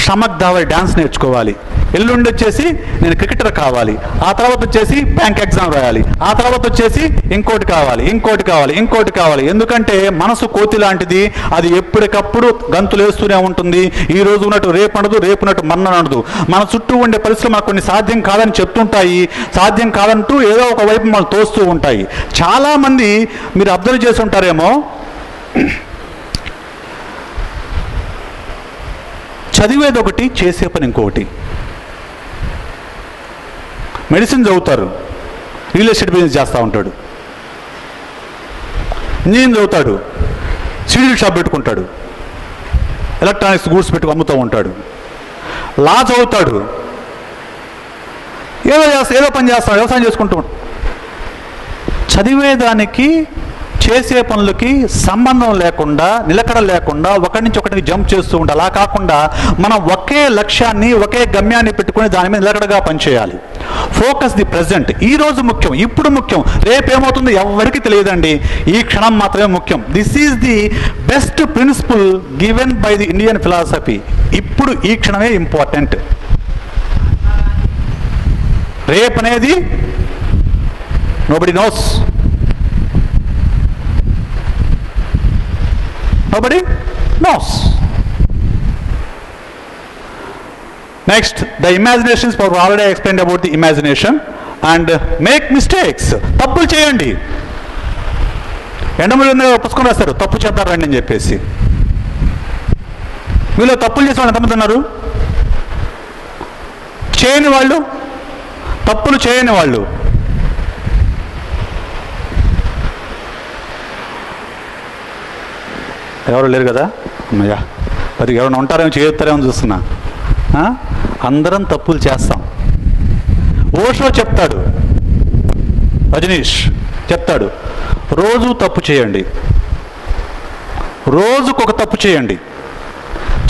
షమక్ దావర్ డ్యాన్స్ నేర్చుకోవాలి, ఎల్లుండి వచ్చేసి నేను క్రికెటర్ కావాలి, ఆ తర్వాత వచ్చేసి బ్యాంక్ ఎగ్జామ్ రాయాలి, ఆ తర్వాత వచ్చేసి ఇంకోటి కావాలి, ఇంకోటి కావాలి, ఇంకోటి కావాలి. ఎందుకంటే మనసు కోతి లాంటిది, అది ఎప్పటికప్పుడు గంతులు వేస్తూనే ఉంటుంది. ఈ రోజు ఉన్నట్టు రేపు అనదు, రేపు ఉన్నట్టు మన్న అనదు. మన చుట్టూ ఉండే పరిస్థితులు మనకు కొన్ని సాధ్యం కాదని చెప్తుంటాయి, సాధ్యం కాదంటూ ఏదో ఒక వైపు మనం తోస్తూ ఉంటాయి. చాలామంది మీరు అబ్జర్వ్ చేసి ఉంటారేమో, చదివేది ఒకటి, చేసే పని ఇంకొకటి. మెడిసిన్ చదువుతారు, రియల్ ఎస్టేట్ బిజినెస్ చేస్తూ ఉంటాడు. ఇంజనీరింగ్ చదువుతాడు, సీడీ షాప్ పెట్టుకుంటాడు, ఎలక్ట్రానిక్స్ గూడ్స్ పెట్టుకు అమ్ముతూ ఉంటాడు. లా చదువుతాడు, ఏదో పని చేస్తాడు, వ్యవసాయం చేసుకుంటూ ఉంటాడు. చదివేదానికి చేసే పనులకి సంబంధం లేకుండా, నిలకడ లేకుండా ఒకటి నుంచి ఒకటికి జంప్ చేస్తూ ఉంటాం. అలా కాకుండా మనం ఒకే లక్ష్యాన్ని, ఒకే గమ్యాన్ని పెట్టుకుని దాని మీద నిలకడగా పనిచేయాలి. Focus the present. ఈ రోజు ముఖ్యం, ఇప్పుడు ముఖ్యం, రేపేమవుతుందో ఎవరికి తెలియదండి. ఈ క్షణం మాత్రమే ముఖ్యం. This is the best principle given by the Indian philosophy. ఇప్పుడు ఈ క్షణమే ఇంపార్టెంట్. రేపనేది nobody knows. Nobody knows. Next, the imagination is power. Already I explained about the imagination. And make mistakes. తప్పులు చేయండి. ఎండమూరి పుస్తకం రాస్తారు, తప్పు చేద్దారు రండి అని చెప్పేసి. వీళ్ళు తప్పులు చేసే వాళ్ళు ఎంతమంది ఉన్నారు? చేయని వాళ్ళు, తప్పులు చేయని వాళ్ళు. ఎవరు లేరు కదా? అమ్మయ్యా, మరి ఎవరైనా ఉంటారేమో, చేస్తారేమో చూస్తున్నా. అందరం తప్పులు చేస్తాం. ఓషో చెప్తాడు, రజనీష్ చెప్తాడు, రోజు తప్పు చేయండి, రోజుకొక తప్పు చేయండి,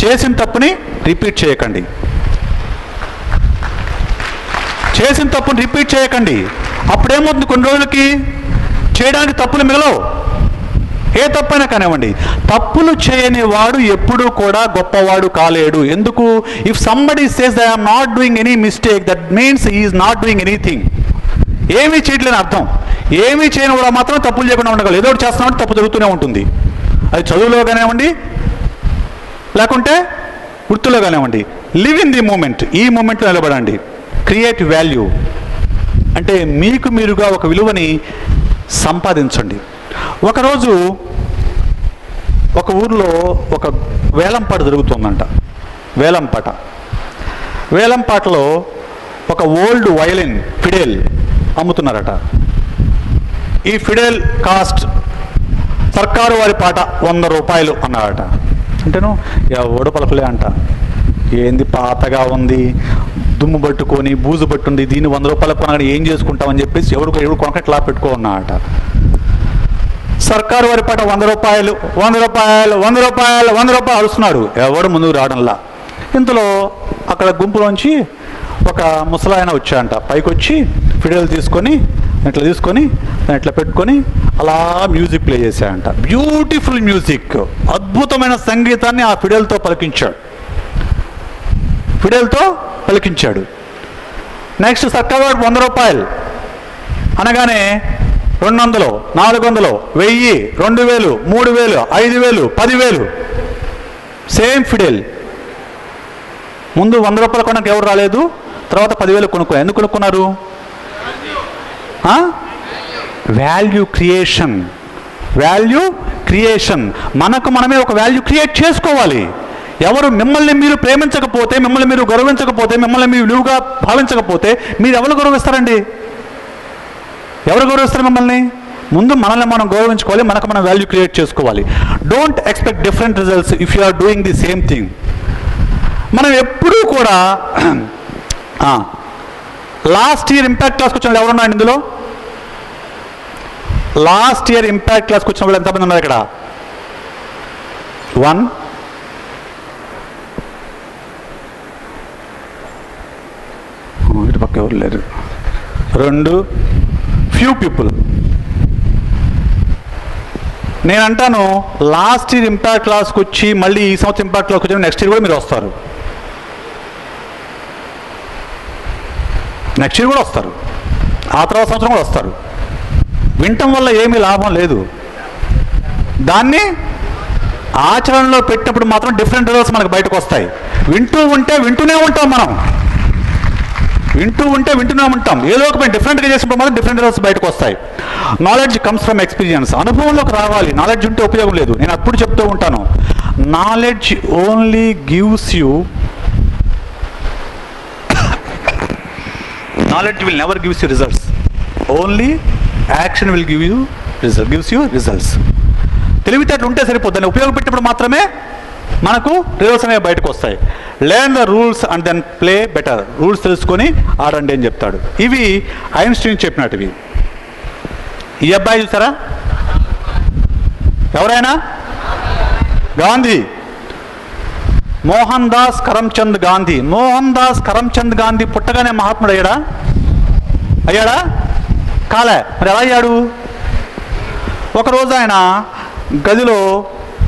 చేసిన తప్పుని రిపీట్ చేయకండి. చేసిన తప్పుని రిపీట్ చేయకండి. అప్పుడేమవుతుంది, కొన్ని రోజులకి చేయడానికి తప్పులు మిగలవు. ఏ తప్పైనా కానివ్వండి. తప్పులు చేయని వాడు ఎప్పుడూ కూడా గొప్పవాడు కాలేడు. ఎందుకు? If somebody says I am not doing any mistake, that means he is not doing anything. ఏమీ చేయట్లేని అర్థం. ఏమీ చేయని వాడు మాత్రం తప్పులు చేయకుండా ఉండగలరు. ఏదో ఒకటి చేస్తున్నాడు, తప్పు జరుగుతూనే ఉంటుంది. అది చదువులో కానివ్వండి, లేకుంటే వృత్తిలో కానివ్వండి. Live in the moment. ఈ మూమెంట్లో నిలబడండి. క్రియేట్ వాల్యూ అంటే మీకు మీరుగా ఒక విలువని సంపాదించండి. ఒకరోజు ఒక ఊర్లో ఒక వేలంపాట జరుగుతుందంట. వేలంపాటలో ఒక ఓల్డ్ వయలిన్ ఫిడేల్ అమ్ముతున్నారట. ఈ ఫిడేల్ కాస్ట్ సర్కారు వారి పాట 100 రూపాయలు అన్నారట. అంటేను ఎవడు పలకలే అంట. ఏంది పాతగా ఉంది, దుమ్ము పట్టుకొని బూజు పట్టుంది, దీన్ని 100 రూపాయలకు కొనగానే ఏం చేసుకుంటామని చెప్పేసి ఎవడు కొనకట్లా పెట్టుకో ఉన్నారట. సర్కారు వారి పాట 100 రూపాయలు, 100 రూపాయలు, 100 రూపాయలు, 100 రూపాయలు అరుస్తున్నాడు. ఎవడు ముందుకు రావడంలా. ఇంతలో అక్కడ గుంపులోంచి ఒక ముసలాయన వచ్చాయంట. పైకి వచ్చి ఫిడేల్ తీసుకొని ఇట్లా పెట్టుకొని అలా మ్యూజిక్ ప్లే చేశాయంట. బ్యూటిఫుల్ మ్యూజిక్, అద్భుతమైన సంగీతాన్ని ఆ ఫిడేల్తో పలికించాడు. నెక్స్ట్ సర్కారు వాడు 100 రూపాయలు అనగానే 200, 400, 1000, 2000, 3000, 5000, 10,000 సేమ్ ఫిడెల్. ముందు 100 రూపాయలు కొనడానికి ఎవరు రాలేదు, తర్వాత 10,000 కొనుక్కున్నారు. ఎందుకు కొనుక్కున్నారు? Value creation. Value creation. మనకు మనమే ఒక వాల్యూ క్రియేట్ చేసుకోవాలి. ఎవరు మిమ్మల్ని మీరు ప్రేమించకపోతే, మిమ్మల్ని మీరు గౌరవించకపోతే, మిమ్మల్ని మీరు విలువగా భావించకపోతే మీరు ఎవరు గౌరవిస్తారండి? ఎవరు గౌరవిస్తారు మిమ్మల్ని? ముందు మనల్ని మనం గౌరవించుకోవాలి, మనకు మనం వాల్యూ క్రియేట్ చేసుకోవాలి. Don't expect different results if you are doing the same thing. మనం ఎప్పుడూ కూడా లాస్ట్ ఇయర్ ఇంపాక్ట్ క్లాస్కి వచ్చిన వాళ్ళు ఎవరున్నారు ఇందులో? లాస్ట్ ఇయర్ ఇంపాక్ట్ క్లాస్కి వచ్చిన వాళ్ళు ఎంతమంది ఉన్నారు ఇక్కడ? 1, ఇటు పక్క ఎవరు లేరు. 2, ఫ్యూ పీపుల్. నేను అంటాను లాస్ట్ ఇయర్ ఇంపాక్ట్ క్లాస్కి వచ్చి మళ్ళీ ఈ సంవత్సరం ఇంపాక్ట్ క్లాస్కి వచ్చి నెక్స్ట్ ఇయర్ కూడా మీరు వస్తారు. నెక్స్ట్ ఇయర్ కూడా వస్తారు, ఆ తర్వాత సంవత్సరం కూడా వస్తారు. వినటం వల్ల ఏమీ లాభం లేదు. దాన్ని ఆచరణలో పెట్టినప్పుడు మాత్రం డిఫరెంట్ రిజల్ట్స్ మనకు బయటకు వస్తాయి. వింటూ ఉంటే వింటూనే ఉంటాం, మనం వింటూ ఉంటే వింటూనే ఉంటాం. ఏదో ఒక డిఫరెంట్గా చేసినప్పుడు మాత్రం డిఫరెంట్ రిజల్ట్స్ బయటకు వస్తాయి. Knowledge comes from experience. అనుభవంలోకి రావాలి. నాలెడ్జ్ ఉంటే ఉపయోగం లేదు. నేను అప్పుడు చెప్తూ ఉంటాను, knowledge only gives you, knowledge will never gives you results. Only action will give you result, gives you results. తెలివితేటలు ఉంటే సరిపోతుంది. ఉపయోగపెట్టినప్పుడు మాత్రమే మనకు రిజల్ట్స్ అనేవి బయటకు వస్తాయి. Learn the rules and then play better. Rules తెలుసుకొని ఆడండి అని చెప్తాడు. ఇవి ఐన్స్టీన్ చెప్పినట్టువి. ఈ అబ్బాయి చూసారా? ఎవరైనా? గాంధీ, మోహన్ దాస్ కరమ్చంద్ గాంధీ. మోహన్ దాస్ కరమ్చంద్ గాంధీ పుట్టగానే మహాత్ముడు అయ్యాడా? అయ్యాడా? కాలే. మరి ఎలా అయ్యాడు? ఒకరోజు ఆయన గదిలో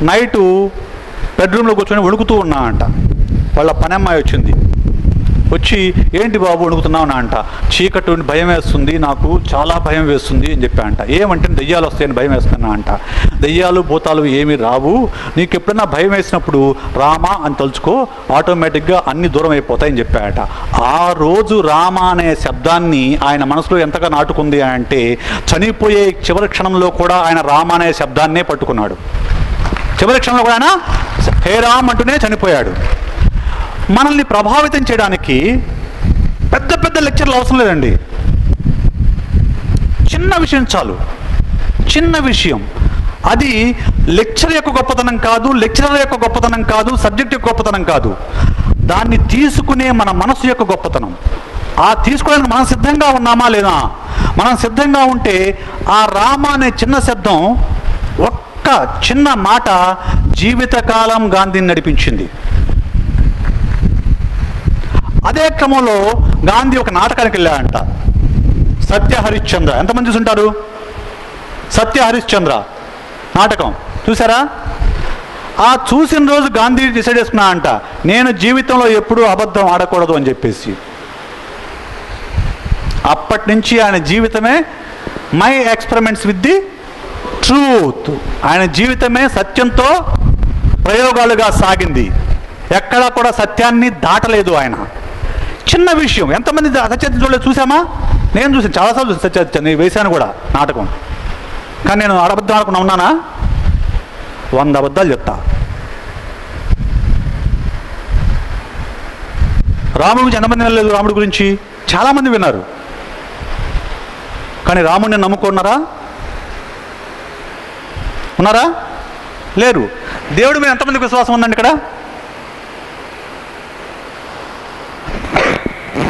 నైటు బెడ్రూమ్లో కూర్చొని వణుకుతూ ఉన్నా అంట. వాళ్ళ పనమ్మాయి వచ్చింది. వచ్చి ఏంటి బాబు వణుకుతున్నావు అంట. చీకటి భయం వేస్తుంది, నాకు చాలా భయం వేస్తుంది అని చెప్పా అంట. ఏమంటే దెయ్యాలు వస్తాయని భయం వేస్తున్నా అంట. దెయ్యాలు భూతాలు ఏమీ రావు, నీకు ఎప్పుడన్నా భయం వేసినప్పుడు రామా అని తలుచుకో, ఆటోమేటిక్గా అన్ని దూరం అయిపోతాయని చెప్పాట. ఆ రోజు రామ అనే శబ్దాన్ని ఆయన మనసులో ఎంతగా నాటుకుంది అంటే చనిపోయే చివరి క్షణంలో కూడా ఆయన రామ అనే శబ్దాన్నే పట్టుకున్నాడు. చివరి క్షణంలో కూడా ఆయన హే రామ్ అంటూనే చనిపోయాడు. మనల్ని ప్రభావితం చేయడానికి పెద్ద పెద్ద లెక్చర్లు అవసరం లేదండి. చిన్న విషయం చాలు, చిన్న విషయం. అది లెక్చర్ యొక్క గొప్పతనం కాదు, లెక్చరర్ యొక్క గొప్పతనం కాదు, సబ్జెక్ట్ యొక్క గొప్పతనం కాదు. దాన్ని తీసుకునే మన మనసు యొక్క గొప్పతనం. ఆ తీసుకోవడానికి మనం సిద్ధంగా ఉన్నామా లేదా? మనం సిద్ధంగా ఉంటే ఆ రామ అనే చిన్న శబ్దం, ఒక్క చిన్న మాట జీవితకాలం గాంధీని నడిపించింది. అదే క్రమంలో గాంధీ ఒక నాటకానికి వెళ్ళాడంట, సత్య హరిశ్చంద్ర. ఎంతమంది చూసుంటారు సత్య హరిశ్చంద్ర నాటకం? చూసారా? ఆ చూసిన రోజు గాంధీ డిసైడ్ చేసుకున్నా అంట, నేను జీవితంలో ఎప్పుడూ అబద్ధం ఆడకూడదు అని చెప్పేసి. అప్పటి నుంచి ఆయన జీవితమే my experiments with the truth. ఆయన జీవితమే సత్యంతో ప్రయోగాలుగా సాగింది. ఎక్కడా కూడా సత్యాన్ని దాటలేదు ఆయన. చిన్న విషయం. ఎంతమంది సత్యత చూడలేదు? చూసామా? నేను చూసాను, చాలాసార్లు చూసాను సత్యత. నేను వేశాను కూడా నాటకం. కానీ నేను అబద్ధం ఆడకుండా ఉన్నానా? 100 అబద్ధాలు చెప్తా. రాముడి గురించి ఎంతమంది వినలేదు? రాముడి గురించి చాలామంది విన్నారు. కానీ రాముడిని నమ్ముకున్నారా? ఉన్నారా? లేరు. దేవుడి మీద ఎంతమందికి విశ్వాసం ఉందండి ఇక్కడ?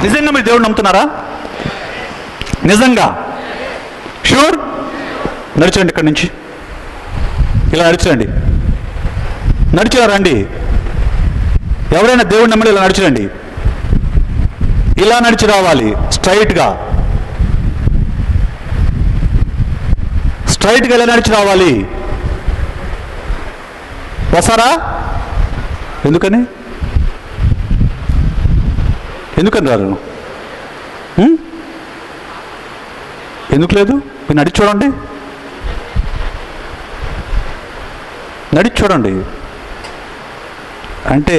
నిజంగా మీరు దేవుడు నమ్ముతున్నారా? నిజంగా షూర్? నడిచండి ఇక్కడి నుంచి, ఇలా నడిచండి. నడిచారండి. ఎవరైనా దేవుడు నమ్మని ఇలా నడిచిరండి. ఇలా నడిచి రావాలి, స్ట్రైట్గా. స్ట్రైట్గా ఇలా నడిచి రావాలి. వస్తారా? ఎందుకని ఎందుకని రారు? ఎందుకు లేదు? మీరు నడిచి చూడండి, నడిచి చూడండి. అంటే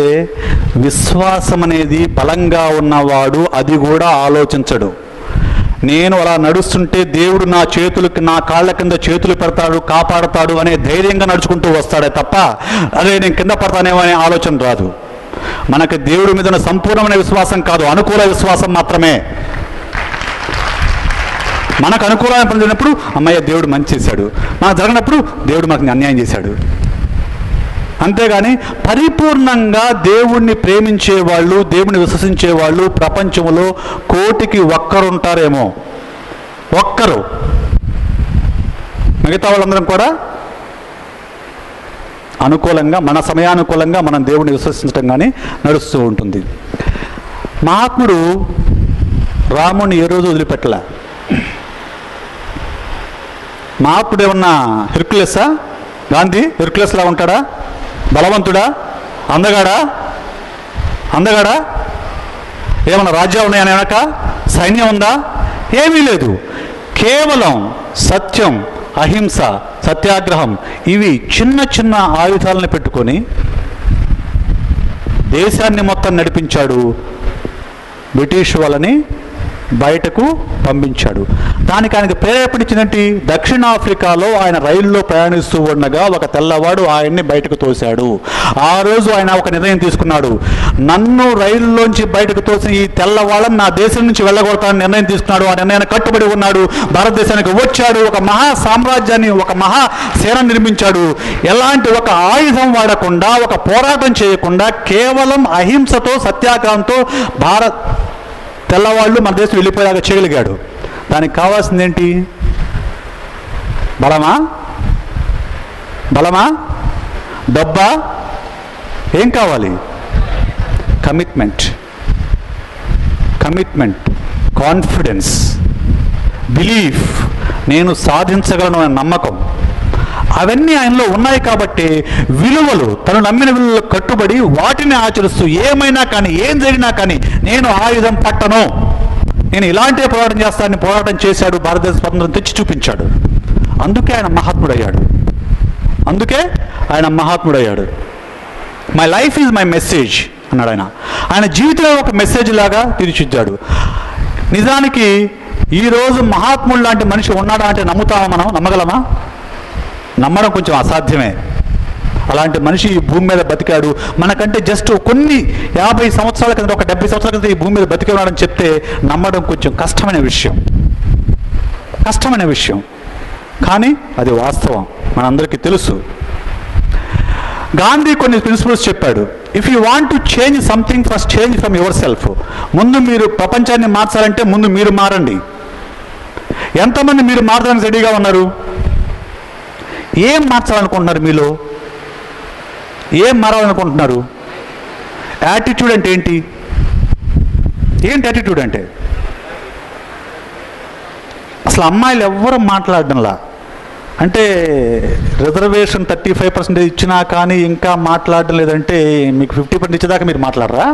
విశ్వాసం అనేది బలంగా ఉన్నవాడు అది కూడా ఆలోచించడు. నేను అలా నడుస్తుంటే దేవుడు నా చేతులకి, నా కాళ్ళ కింద చేతులు పెడతాడు, కాపాడతాడు అనే ధైర్యంగా నడుచుకుంటూ వస్తాడే తప్ప అదే నేను కింద పడతానేమో అనే ఆలోచన రాదు. మనకి దేవుడి మీద సంపూర్ణమైన విశ్వాసం కాదు, అనుకూల విశ్వాసం మాత్రమే. మనకు అనుకూలమైన పని జరిగినప్పుడు అమ్మయ్య దేవుడు మంచి చేశాడు, మనకు జరిగినప్పుడు దేవుడు మనకు అన్యాయం చేశాడు. అంతేగాని పరిపూర్ణంగా దేవుణ్ణి ప్రేమించే వాళ్ళు, దేవుణ్ణి విశ్వసించే వాళ్ళు ప్రపంచంలో 1,000,000కి ఒక్కరుంటారేమో, ఒక్కరు. మిగతా వాళ్ళందరం కూడా అనుకూలంగా, మన సమయానుకూలంగా మనం దేవుణ్ణి విశ్వసించడం కానీ నడుస్తూ ఉంటుంది. మహాత్ముడు రాముడిని ఏ రోజు వదిలిపెట్టలే. మహాత్ముడు ఏమన్నా హెర్క్యులెస్సా? గాంధీ హెర్క్యులెస్లా ఉంటాడా? బలవంతుడా? అందగాడా? ఏమన్నా రాజ్యాలు ఉన్నాయని వెనక? సైన్యం ఉందా? ఏమీ లేదు. కేవలం సత్యం, అహింస, సత్యాగ్రహం, ఇవి చిన్న చిన్న ఆయుధాలను పెట్టుకొని దేశాన్ని మొత్తం నడిపించాడు. బ్రిటిష్ వాళ్ళని బయటకు పంపించాడు. దానికి ఆయనకు ప్రేరేపణించినట్టు దక్షిణాఫ్రికాలో ఆయన రైల్లో ప్రయాణిస్తూ ఉండగా ఒక తెల్లవాడు ఆయన్ని బయటకు తోశాడు. ఆ రోజు ఆయన ఒక నిర్ణయం తీసుకున్నాడు. నన్ను రైల్లోంచి బయటకు తోసిన ఈ తెల్లవాళ్ళని నా దేశం నుంచి వెళ్ళగొడతానని నిర్ణయం తీసుకున్నాడు. ఆ నిర్ణయాన్ని కట్టుబడి ఉన్నాడు. భారతదేశానికి వచ్చాడు. ఒక మహా సామ్రాజ్యాన్ని, ఒక మహా సేన నిర్మించాడు. ఎలాంటి ఒక ఆయుధం వాడకుండా, ఒక పోరాటం చేయకుండా కేవలం అహింసతో, సత్యాగ్రహంతో తెల్లవాళ్ళు మన దేశం వెళ్ళిపోయేలాగా చేయగలిగాడు. దానికి కావాల్సింది ఏంటి? బలమా? డబ్బా? ఏం కావాలి? కమిట్మెంట్, కాన్ఫిడెన్స్, బిలీఫ్, నేను సాధించగలను అనే నమ్మకం. అవన్నీ ఆయనలో ఉన్నాయి కాబట్టి విలువలు, తను నమ్మిన విలువలు కట్టుబడి వాటిని ఆచరిస్తూ ఏమైనా కానీ, ఏం జరిగినా కానీ నేను ఆయుధం పట్టను, నేను ఇలాంటి పోరాటం చేస్తానని పోరాటం చేశాడు. భారతదేశ స్వతంత్రం తెచ్చి చూపించాడు. అందుకే ఆయన మహాత్ముడయ్యాడు. My life is my message అన్నాడు ఆయన. ఆయన జీవితంలో ఒక మెసేజ్ లాగా తీర్చిదిద్దాడు. నిజానికి ఈరోజు మహాత్ముడు లాంటి మనిషి ఉన్నాడా అంటే నమ్ముతామా? మనం నమ్మగలమా? నమ్మడం కొంచెం అసాధ్యమే. అలాంటి మనిషి ఈ భూమి మీద బతికాడు. మనకంటే జస్ట్ కొన్ని 50 సంవత్సరాల కింద, ఒక 70 సంవత్సరాల కింద ఈ భూమి మీద బతికి ఉన్నాడని చెప్తే నమ్మడం కొంచెం కష్టమైన విషయం. కానీ అది వాస్తవం, మనందరికీ తెలుసు. గాంధీ కొన్ని ప్రిన్సిపల్స్ చెప్పాడు. If you want to change something, first change from your self. ముందు మీరు ప్రపంచాన్ని మార్చాలంటే ముందు మీరు మారండి. ఎంతమంది మీరు మారడానికి రెడీగా ఉన్నారు? ఏం మార్చాలనుకుంటున్నారు? మీలో ఏం మారాలనుకుంటున్నారు? యాటిట్యూడ్ అంటే ఏంటి? యాటిట్యూడ్ అంటే అసలు అమ్మాయిలు ఎవ్వరూ మాట్లాడడంలా. అంటే రిజర్వేషన్ 35% ఇచ్చినా కానీ ఇంకా మాట్లాడడం లేదంటే మీకు 50% ఇచ్చేదాకా మీరు మాట్లాడరా?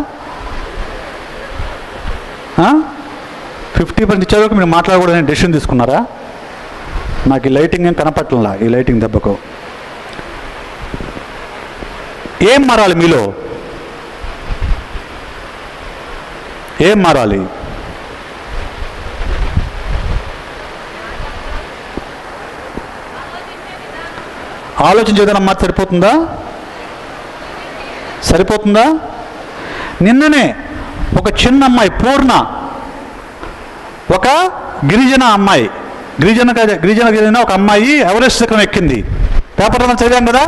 50% ఇచ్చేదాకా మీరు మాట్లాడకూడదని డెసిషన్ తీసుకున్నారా? నాకు ఈ లైటింగ్ ఏం కనపట్లా. ఈ లైటింగ్ దెబ్బకు ఏం మారాలి? మీలో ఏం మారాలి? ఆలోచించేదన్నా మాట సరిపోతుందా? నిన్ననే ఒక చిన్న అమ్మాయి, పూర్ణ, ఒక గిరిజన ఒక అమ్మాయి ఎవరెస్ట్ శిఖరం ఎక్కింది. పేపర్లో చదివాం కదా.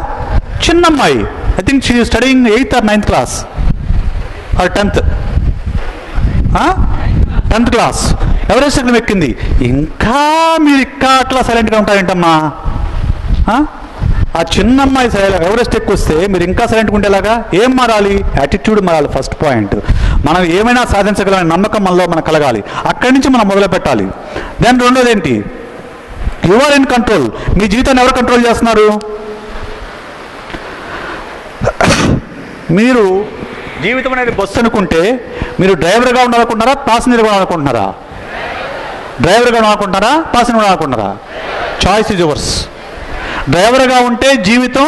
చిన్న అమ్మాయి, I think she studying 8th or 9th class or 10th class Everest శిఖరం ఎక్కింది. ఇంకా మీరు అట్లా సైలెంట్గా ఉంటారేంటమ్మా? ఆ చిన్న అమ్మాయి ఎవరెస్ట్ ఎక్కువస్తే మీరు ఇంకా సైలెంట్గా ఉండేలాగా ఏం మారాలి? యాటిట్యూడ్ మారాలి. First point. మనం ఏమైనా సాధించగలమనే నమ్మకం మనకు కలగాలి. అక్కడి నుంచి మనం మొదలు పెట్టాలి. దెన్ రెండోది ఏంటి? You are in control. మీ జీవితాన్ని ఎవరు కంట్రోల్ చేస్తున్నారు? మీరు జీవితం అనేది బస్సు అనుకుంటే మీరు డ్రైవర్గా ఉండాలనుకుంటున్నారా, ప్యాసింజర్గా ఉండాలనుకుంటున్నారా? డ్రైవర్గా అనుకుంటారా, పాసెంజర్గా అనుకుంటారా? Choice is yours. డ్రైవర్గా ఉంటే జీవితం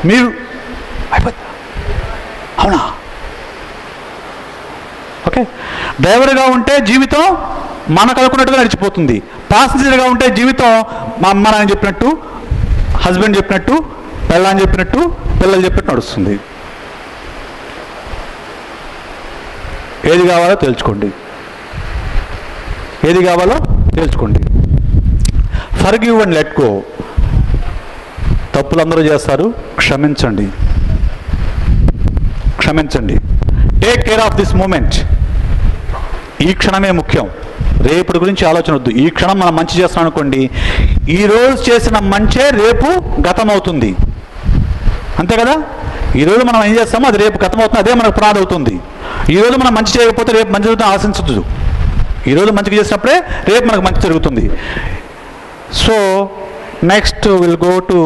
మీరు అవునా? ఓకే, డ్రైవర్గా ఉంటే జీవితం మనకు అనుకున్నట్టుగా నడిచిపోతుంది. ప్యాసింజర్గా ఉంటే జీవితం మా అమ్మ నాన్న చెప్పినట్టు, హస్బెండ్ చెప్పినట్టు, పిల్లని చెప్పినట్టు, పిల్లలు చెప్పినట్టు నడుస్తుంది. ఏది కావాలో తెలుసుకోండి, ఏది కావాలో తెలుసుకోండి. Forgive and let go. తప్పులు అందరూ చేస్తారు, క్షమించండి, క్షమించండి. Take care of this moment. ఈ క్షణమే ముఖ్యం, రేపటి గురించి ఆలోచన వద్దు. ఈ క్షణం మనం మంచి చేస్తున్నాం అనుకోండి, ఈరోజు చేసిన మంచే రేపు గతం అవుతుంది, అంతే కదా? ఈరోజు మనం ఏం చేస్తామో అది రేపు గతం అవుతుంది, అదే మనకు పునాది అవుతుంది. ఈరోజు మనం మంచి చేయకపోతే రేపు మంచి జరుగుతుంది ఆశించదు. ఈరోజు మంచిగా చేసినప్పుడే రేపు మనకు మంచి జరుగుతుంది. So next will go to,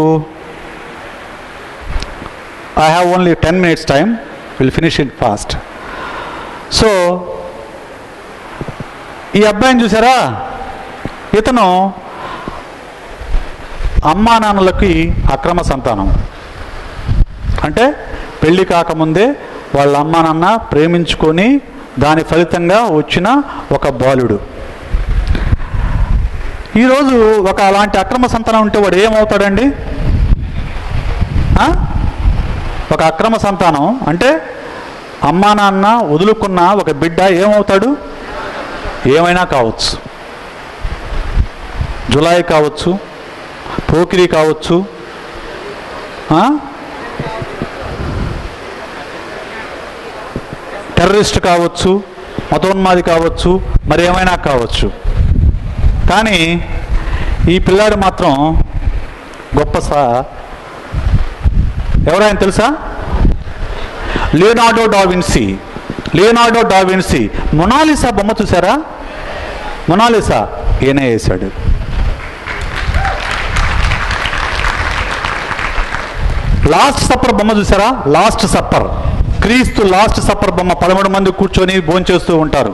I have only 10 minutes time, we'll finish it fast. So ఈ అబ్బాయిని చూసారా, ఇతను అమ్మా నాన్నలకి అక్రమ సంతానం. అంటే పెళ్ళి కాకముందే వాళ్ళ అమ్మా నాన్న ప్రేమించుకొని దాని ఫలితంగా వచ్చిన ఒక బాలుడు. ఈరోజు ఒక అలాంటి అక్రమ సంతానం ఉంటే వాడు ఏమవుతాడండి? ఒక అక్రమ సంతానం అంటే అమ్మా నాన్న వదులుకున్న ఒక బిడ్డ ఏమవుతాడు? ఏమైనా కావచ్చు. జులాయి కావచ్చు, పోకిరి కావచ్చు, టెర్రరిస్ట్ కావచ్చు, మతోన్మాది కావచ్చు, మరి ఏమైనా కావచ్చు. కానీ ఈ పిల్లాడు మాత్రం గొప్ప ఎవరైనా తెలుసా? Leonardo DaVinci. Leonardo DaVinci Mona Lisa బొమ్మ చూసారా? మొనాలిసా ఈయనే వేశాడు. లాస్ట్ సప్పర్ బొమ్మ చూసారా? లాస్ట్ సప్పర్, క్రీస్తు లాస్ట్ సప్పర్ బొమ్మ, 13 మంది కూర్చొని భోంచేస్తూ ఉంటారు,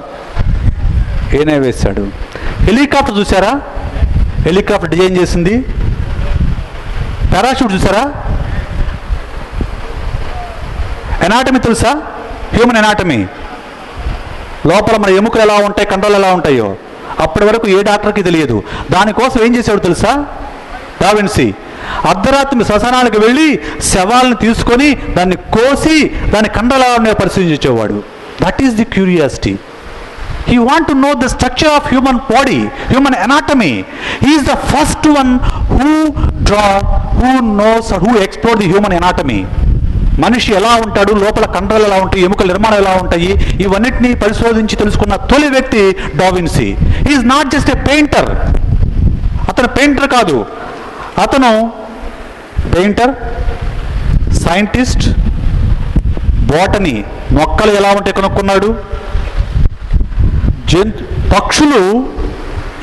ఈయనే వేశాడు. హెలికాప్టర్ చూసారా? హెలికాప్టర్ డిజైన్ చేసింది. పారాషూట్ చూసారా? ఎనాటమీ తెలుసా? Human anatomy. లోపల మన ఎముకలు ఎలా ఉంటాయి, కండలు ఎలా ఉంటాయో అప్పటి వరకు ఏ డాక్టర్కి తెలియదు. దానికోసం ఏం చేశాడు తెలుసా డావిన్సీ? అర్ధరాత్రి శ్మశానాలకు వెళ్ళి శవాలను తీసుకొని దాన్ని కోసి దాని కండలు ఎలా ఉన్నాయో పరిశీలించేవాడు. That is the curiosity. He want to know the structure of human body, human anatomy. He is the first one who knows or who explored the human anatomy. మనిషి ఎలా ఉంటాడు, లోపల కండలు ఎలా ఉంటాయి, ఎముకల నిర్మాణం ఎలా ఉంటాయి, ఇవన్నిటినీ పరిశోధించి తెలుసుకున్న తొలి వ్యక్తి DaVinci. He is not just a painter. అతను పెయింటర్ కాదు, అతను పెయింటర్, సైంటిస్ట్, బోటనీ, మొక్కలు ఎలా ఉంటాయి కనుక్కున్నాడు. పక్షులు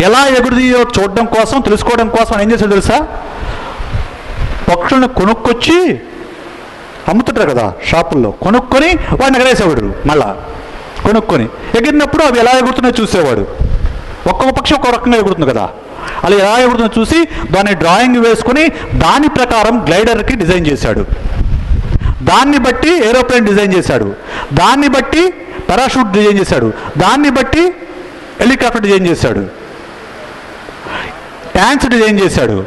ఎలా ఎగురుదియో చూడడం కోసం, తెలుసుకోవడం కోసం ఏం చేశాడు తెలుసా? పక్షులను కొనుక్కొచ్చి అమ్ముతుంటారు కదా షాపుల్లో, కొనుక్కొని వాడిని ఎగరేసేవాడు. మళ్ళా కొనుక్కొని ఎగిరినప్పుడు అవి ఎలా ఎగురుతున్నాయో చూసేవాడు. ఒక్కొక్క పక్షి ఒక్కొక్క రకంగా ఎగురుతుంది కదా, అలా ఎలా ఎగురుతుందో చూసి దాన్ని డ్రాయింగ్ వేసుకుని దాని ప్రకారం గ్లైడర్కి డిజైన్ చేశాడు. దాన్ని బట్టి ఏరోప్లేన్ డిజైన్ చేశాడు, దాన్ని బట్టి పారాషూట్ డిజైన్ చేశాడు, దాన్ని బట్టి హెలికాప్టర్ డిజైన్ చేశాడు, ట్యాంక్స్ డిజైన్ చేశాడు,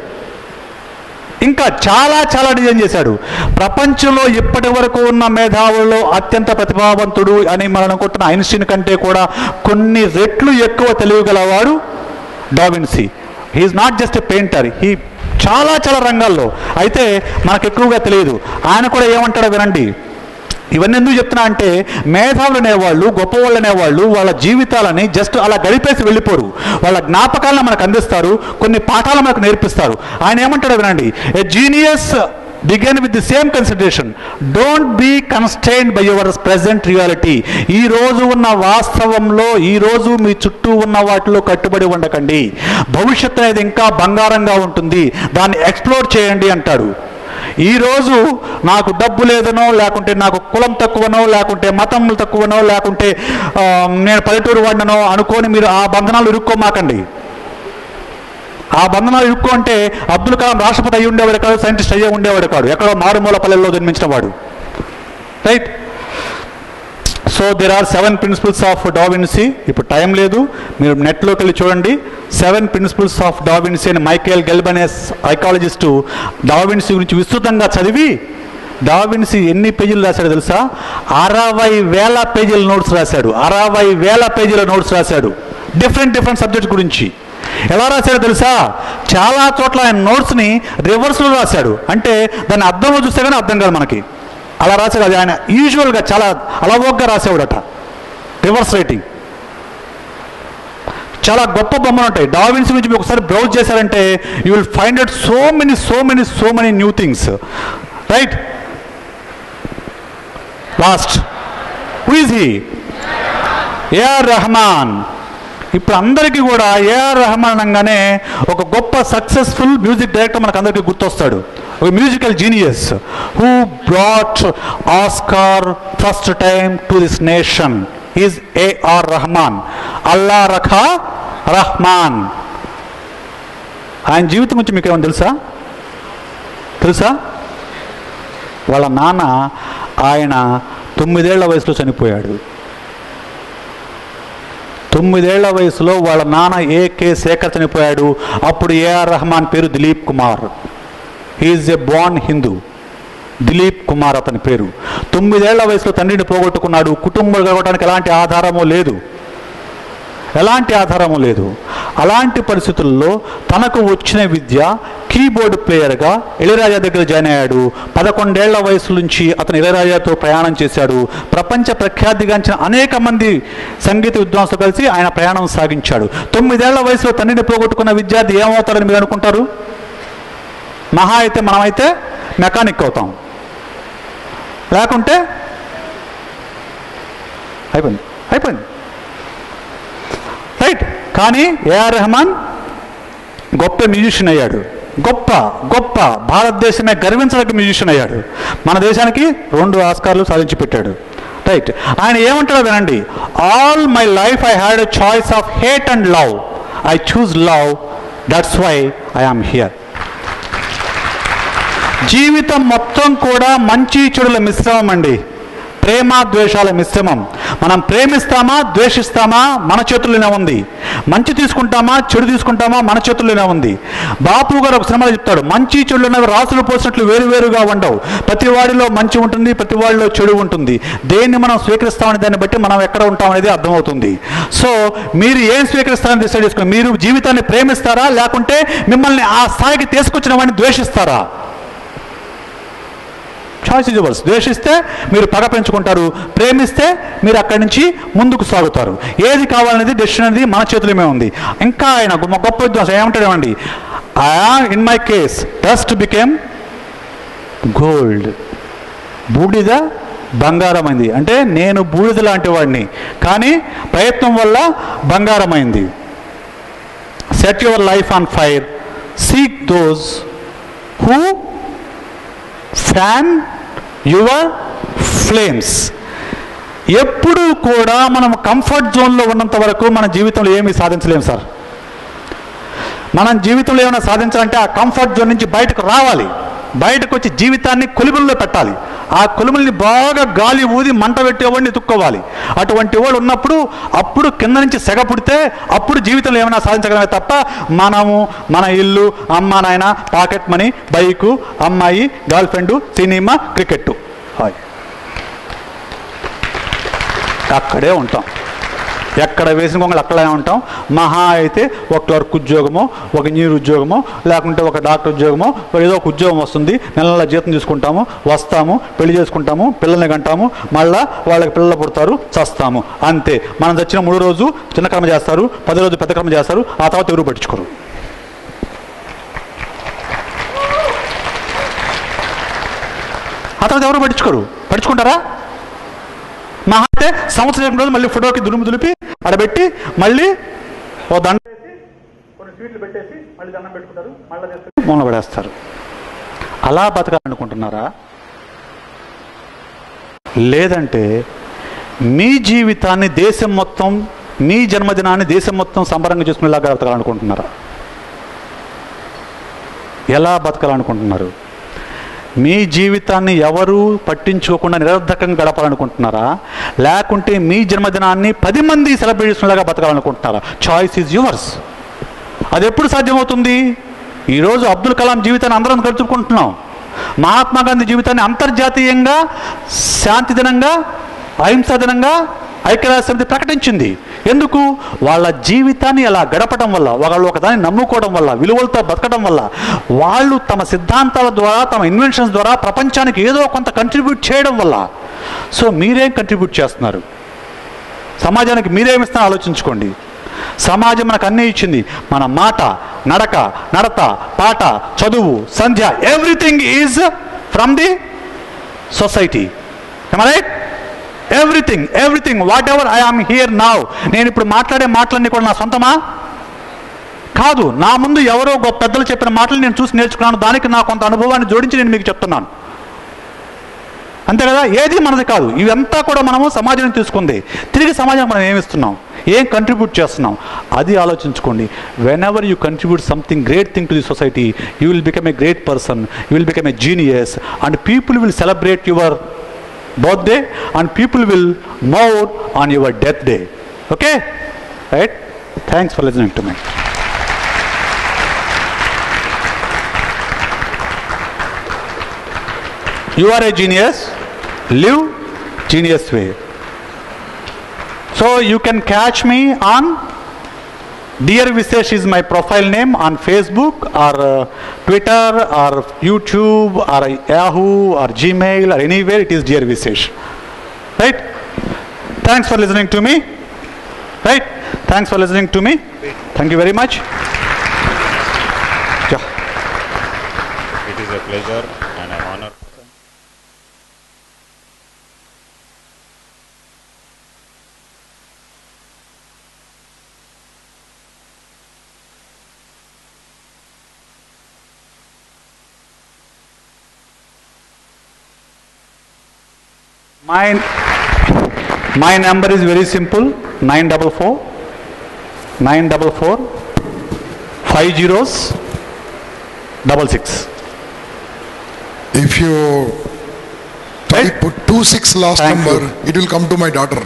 ఇంకా చాలా చాలా డిజైన్ చేశాడు. ప్రపంచంలో ఇప్పటి వరకు ఉన్న మేధావుల్లో అత్యంత ప్రతిభావంతుడు అని మనం అనుకుంటున్న ఐన్స్టీన్ కంటే కూడా కొన్ని రెట్లు ఎక్కువ తెలియగలవాడు Da Vinci. He is not just a painter, he చాలా చాలా రంగాల్లో. అయితే మనకు ఎక్కువగా తెలియదు. ఆయన కూడా ఏమంటాడో వినండి. ఇవన్నీ ఎందుకు చెప్తున్నా అంటే, మేధావులు అనేవాళ్ళు, గొప్పవాళ్ళు అనేవాళ్ళు వాళ్ళ జీవితాలని జస్ట్ అలా గడిపేసి వెళ్ళిపోరు. వాళ్ళ జ్ఞాపకాలను మనకు అందిస్తారు, కొన్ని పాఠాలు మనకు నేర్పిస్తారు. ఆయన ఏమంటాడో వినండి. A genius begin with the same consideration, don't be constrained by your present reality. ఈ రోజు ఉన్న వాస్తవంలో, ఈ రోజు మీ చుట్టూ ఉన్న వాటిలో కట్టుబడి ఉండకండి. భవిష్యత్తు అనేది ఇంకా బంగారంగా ఉంటుంది, దాన్ని ఎక్స్ప్లోర్ చేయండి అంటాడు. ఈరోజు నాకు డబ్బు లేదనో, లేకుంటే నాకు కులం తక్కువనో, లేకుంటే మతం తక్కువనో, లేకుంటే నేను పల్లెటూరు వాడినో అనుకొని మీరు ఆ బంధనాలు ఇరుక్కోమాకండి. ఆ బంధనాలు ఇరుక్కో అంటే అబ్దుల్ కలాం రాష్ట్రపతి అయ్యి ఉండేవాడు కాదు, సైంటిస్ట్ అయ్యే ఉండేవాడు కాదు, ఎక్కడో మారుమూల పల్లెల్లో జన్మించిన వాడు. Right. So there are 7 principles of da Vinci. ఇప్పుడు టైం లేదు, మీరు నెట్లోకి వెళ్ళి చూడండి. 7 ప్రిన్సిపల్స్ ఆఫ్ డావిన్సీ అని మైకేల్ గెల్బన్ అనే సైకాలజిస్టు డావిన్సీ గురించి విస్తృతంగా చదివి, డావిన్సీ ఎన్ని పేజీలు రాశాడు తెలుసా? 60,000 పేజీల నోట్స్ రాశాడు. 60,000 పేజీల నోట్స్ రాశాడు డిఫరెంట్ సబ్జెక్ట్స్ గురించి. ఎలా రాశాడో తెలుసా? చాలా చోట్ల ఆయన నోట్స్ని రివర్స్లో రాశాడు. అంటే దాన్ని అర్థంలో చూస్తే కానీ అర్థం కాదు మనకి. అలా రాశాడు. అది ఆయన యూజువల్గా చాలా అలవోగ్గా రాసేవాడట, రివర్స్ రైటింగ్. చాలా గొప్ప బొమ్మలు ఉంటాయి డావిన్సీ గురించి. మీరు ఒకసారి బ్రౌజ్ చేశారంటే you will find out so many new things. Right. Last who is he? A R Rahman. ఇప్పుడు అందరికీ కూడా ఏఆర్ రెహమాన్ అనగానే ఒక గొప్ప సక్సెస్ఫుల్ మ్యూజిక్ డైరెక్టర్ మనకు అందరికీ గుర్తొస్తాడు. ఒక musical genius who brought Oscar first time to this nation is AR Rahman. Allah Rakha Rahman. ఆయన జీవితం గురించి మీకు ఏమైనా తెలుసా? వాళ్ళ నాన్న ఆయన 9 ఏళ్ల వయసులో చనిపోయాడు. 9 ఏళ్ల వయసులో వాళ్ళ నాన్న ఏకే శేఖర్ చనిపోయాడు. అప్పుడు ఏఆర్ రెహమాన్ పేరు దిలీప్ కుమార్. హీఈస్ ఏ బోర్న్ హిందూ. దిలీప్ కుమార్ అతని పేరు. 9 ఏళ్ల వయసులో తండ్రిని పోగొట్టుకున్నాడు. కుటుంబం గడవడానికి ఎలాంటి ఆధారము లేదు. అలాంటి పరిస్థితుల్లో తనకు వచ్చిన విద్య కీబోర్డ్ ప్లేయర్గా ఇళయరాజా దగ్గర జాయిన్ అయ్యాడు. 11 ఏళ్ల వయసు నుంచి అతను ఇళయరాజాతో ప్రయాణం చేశాడు. ప్రపంచ ప్రఖ్యాతిగాంచిన అనేక మంది సంగీత విద్వాంసులు కలిసి ఆయన ప్రయాణం సాగించాడు. 9 ఏళ్ల వయసులో తండ్రిని పోగొట్టుకున్న విద్యార్థి ఏమవుతాడని మీరు అనుకుంటారు? మహా అయితే మనమైతే మెకానిక్ అవుతాం, లేకుంటే అయిపోయింది. రైట్. కానీ ఏఆర్ రెహమాన్ గొప్ప మ్యూజిషియన్ అయ్యాడు. గొప్ప భారతదేశమే గర్వించదగ్గ మ్యూజిషియన్ అయ్యాడు. మన దేశానికి 2 ఆస్కార్లు సాధించి పెట్టాడు. రైట్. ఆయన ఏమంటాడో వినండి. All my life I had a choice of hate and love. I choose love, that's why I am here. జీవితం మొత్తం కూడా మంచి చెడుల మిశ్రమం అండి. ప్రేమ ద్వేషాల మిశ్రమం. మనం ప్రేమిస్తామా ద్వేషిస్తామా మన చేతుల్లోనే ఉంది. మంచి తీసుకుంటామా చెడు తీసుకుంటామా మన చేతుల్లోనే ఉంది. బాపు గారు ఒక సినిమాలో చెప్తాడు, మంచి చెడులు అనేవి రాసులు పోసినట్లు వేరువేరుగా ఉండవు. ప్రతి వాడిలో మంచి ఉంటుంది, ప్రతి వాడిలో చెడు ఉంటుంది. దేన్ని మనం స్వీకరిస్తామనే దాన్ని బట్టి మనం ఎక్కడ ఉంటాం అనేది అర్థమవుతుంది. సో మీరు ఏం స్వీకరిస్తారని డిసైడ్ చేసుకుని, మీరు జీవితాన్ని ప్రేమిస్తారా లేకుంటే మిమ్మల్ని ఆ స్థాయికి తీసుకొచ్చిన వాడిని ద్వేషిస్తారా? Choice is yours. ద్వేషిస్తే మీరు పగ పెంచుకుంటారు, ప్రేమిస్తే మీరు అక్కడి నుంచి ముందుకు సాగుతారు. ఏది కావాలనేది డెసిషన్ అనేది మన చేతులమే ఉంది. ఇంకా ఆయన గొప్ప విద్వాంసం ఏమంటాడేమండి, in my case dust became gold. బూడిద బంగారమైంది. అంటే నేను బూడిద లాంటి వాడిని, కానీ ప్రయత్నం వల్ల బంగారమైంది. Set your life on fire, seek those who fan your flames. ఎప్పుడూ కూడా మనం కంఫర్ట్ జోన్లో ఉన్నంత వరకు మన జీవితంలో ఏమీ సాధించలేము సార్. మనం జీవితంలో ఏమైనా సాధించాలంటే ఆ కంఫర్ట్ జోన్ నుంచి బయటకు రావాలి. బయటకు వచ్చి జీవితాన్ని కొలిముల్లో పెట్టాలి. ఆ కొలిముల్ని బాగా గాలి ఊది మంట పెట్టేవాడిని ఎత్తుక్కోవాలి. అటువంటి వాడు ఉన్నప్పుడు అప్పుడు కింద నుంచి సెగ పుడితే అప్పుడు జీవితంలో ఏమైనా సాధించగలమే తప్ప మనము మన ఇల్లు, అమ్మ నాయన, పాకెట్ మనీ, బైకు, అమ్మాయి, గర్ల్ ఫ్రెండ్, సినిమా, క్రికెట్ అక్కడే ఉంటాం. ఎక్కడ వేసిన కొంగలు అక్కడే ఉంటాం. మహా అయితే ఒక క్లర్క్ ఉద్యోగమో, ఒక ఇంజనీర్ ఉద్యోగమో, లేకుంటే ఒక డాక్టర్ ఉద్యోగమో, ఏదో ఒక ఉద్యోగం వస్తుంది. నెల జీతం తీసుకుంటాము, వస్తాము, పెళ్లి చేసుకుంటాము, పిల్లల్ని కంటాము, మళ్ళా వాళ్ళకి పిల్లలు పుడతారు, చస్తాము. అంతే. మనం చచ్చిన 3 రోజు చిన్న కర్మ చేస్తారు, 10 రోజు పెద్ద కర్మ చేస్తారు. ఆ తర్వాత ఎవరు పట్టించుకోరు. పట్టించుకుంటారా? మహా అయితే సంవత్సరం రోజు మళ్ళీ ఫోటోకి దులిపి అడబెట్టి మళ్ళీ ఓ దండ వేసి కొన్ని స్వీట్లు పెట్టేసి మళ్ళీ దండం పెట్టుకుంటారు, మళ్ళీ మూల పడేస్తారు. అలా బతకాలనుకుంటున్నారా? లేదంటే మీ జీవితాన్ని దేశం మొత్తం, మీ జన్మదినాన్ని దేశం మొత్తం సంబరంగా చేసుకునేలాగా బతకాలనుకుంటున్నారా? ఎలా బతకాలనుకుంటున్నారు? మీ జీవితాన్ని ఎవరు పట్టించుకోకుండా నిరర్ధకంగా గడపాలనుకుంటున్నారా, లేకుంటే మీ జన్మదినాన్ని 10 మంది సెలబ్రేషన్లాగా బతకాలనుకుంటున్నారా? Choice is yours. అది ఎప్పుడు సాధ్యమవుతుంది? ఈరోజు అబ్దుల్ కలాం జీవితాన్ని అందరం గడుపుకుంటున్నాం. మహాత్మా గాంధీ జీవితాన్ని అంతర్జాతీయంగా శాంతి దినంగా, అహింసా దినంగా ఐక్యరాజ్య సమితి ప్రకటించింది. ఎందుకు? వాళ్ళ జీవితాన్ని అలా గడపడం వల్ల, వాళ్ళు ఒకదాన్ని నమ్ముకోవడం వల్ల, విలువలతో బతకడం వల్ల, వాళ్ళు తమ సిద్ధాంతాల ద్వారా, తమ ఇన్వెన్షన్స్ ద్వారా ప్రపంచానికి ఏదో కొంత కంట్రిబ్యూట్ చేయడం వల్ల. సో మీరేం కంట్రిబ్యూట్ చేస్తున్నారు? సమాజానికి మీరేమిస్తున్నా ఆలోచించుకోండి. సమాజం మనకు అన్నీ ఇచ్చింది. మన మాట, నడక, నడత, పాట, చదువు, సంధ్య, everything is from the society. Right? Everything whatever I am here now, నేను ఇప్పుడు మాట్లాడే మాటలన్నీ కూడా నా సొంతమా? కాదు. నా ముందు ఎవరో గొప్ప పెద్దలు చెప్పిన మాటలు నేను చూసి నేర్చుకున్నాను. దానికి నా కొంత అనుభవాన్ని జోడించి నేను మీకు చెప్తున్నాను. అంతే కదా? ఏది మనది కాదు. ఇవంతా కూడా మనము సమాజానికి తీసుకుంది. తిరిగి సమాజానికి మనం ఏమిస్తున్నాం, ఏం కంట్రిబ్యూట్ చేస్తున్నాం, అది ఆలోచించుకోండి. When ever you contribute something great thing to the society, you will become a great person, you will become a genius, and people will celebrate your birthday and people will mourn on your death day. Okay? Right? Thanks for listening to me. You are a genius. Live genius way. So you can catch me on Dear Visesh is my profile name on Facebook or Twitter or YouTube or Yahoo or Gmail or anywhere. It is Dear Visesh. Right? Thanks for listening to me. Right? Thanks for listening to me. Thank you very much. Yeah. It is a pleasure and an honor. My number is very simple, 944 5066. If you put 26 last Thank number, you. it will come to my daughter.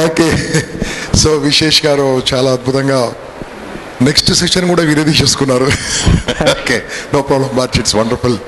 Okay. So Vishesh garu చాలా అద్భుతంగా నెక్స్ట్ సెషన్ కూడా వీరే తీసేసుకున్నారు. Okay, no problem, but it's wonderful.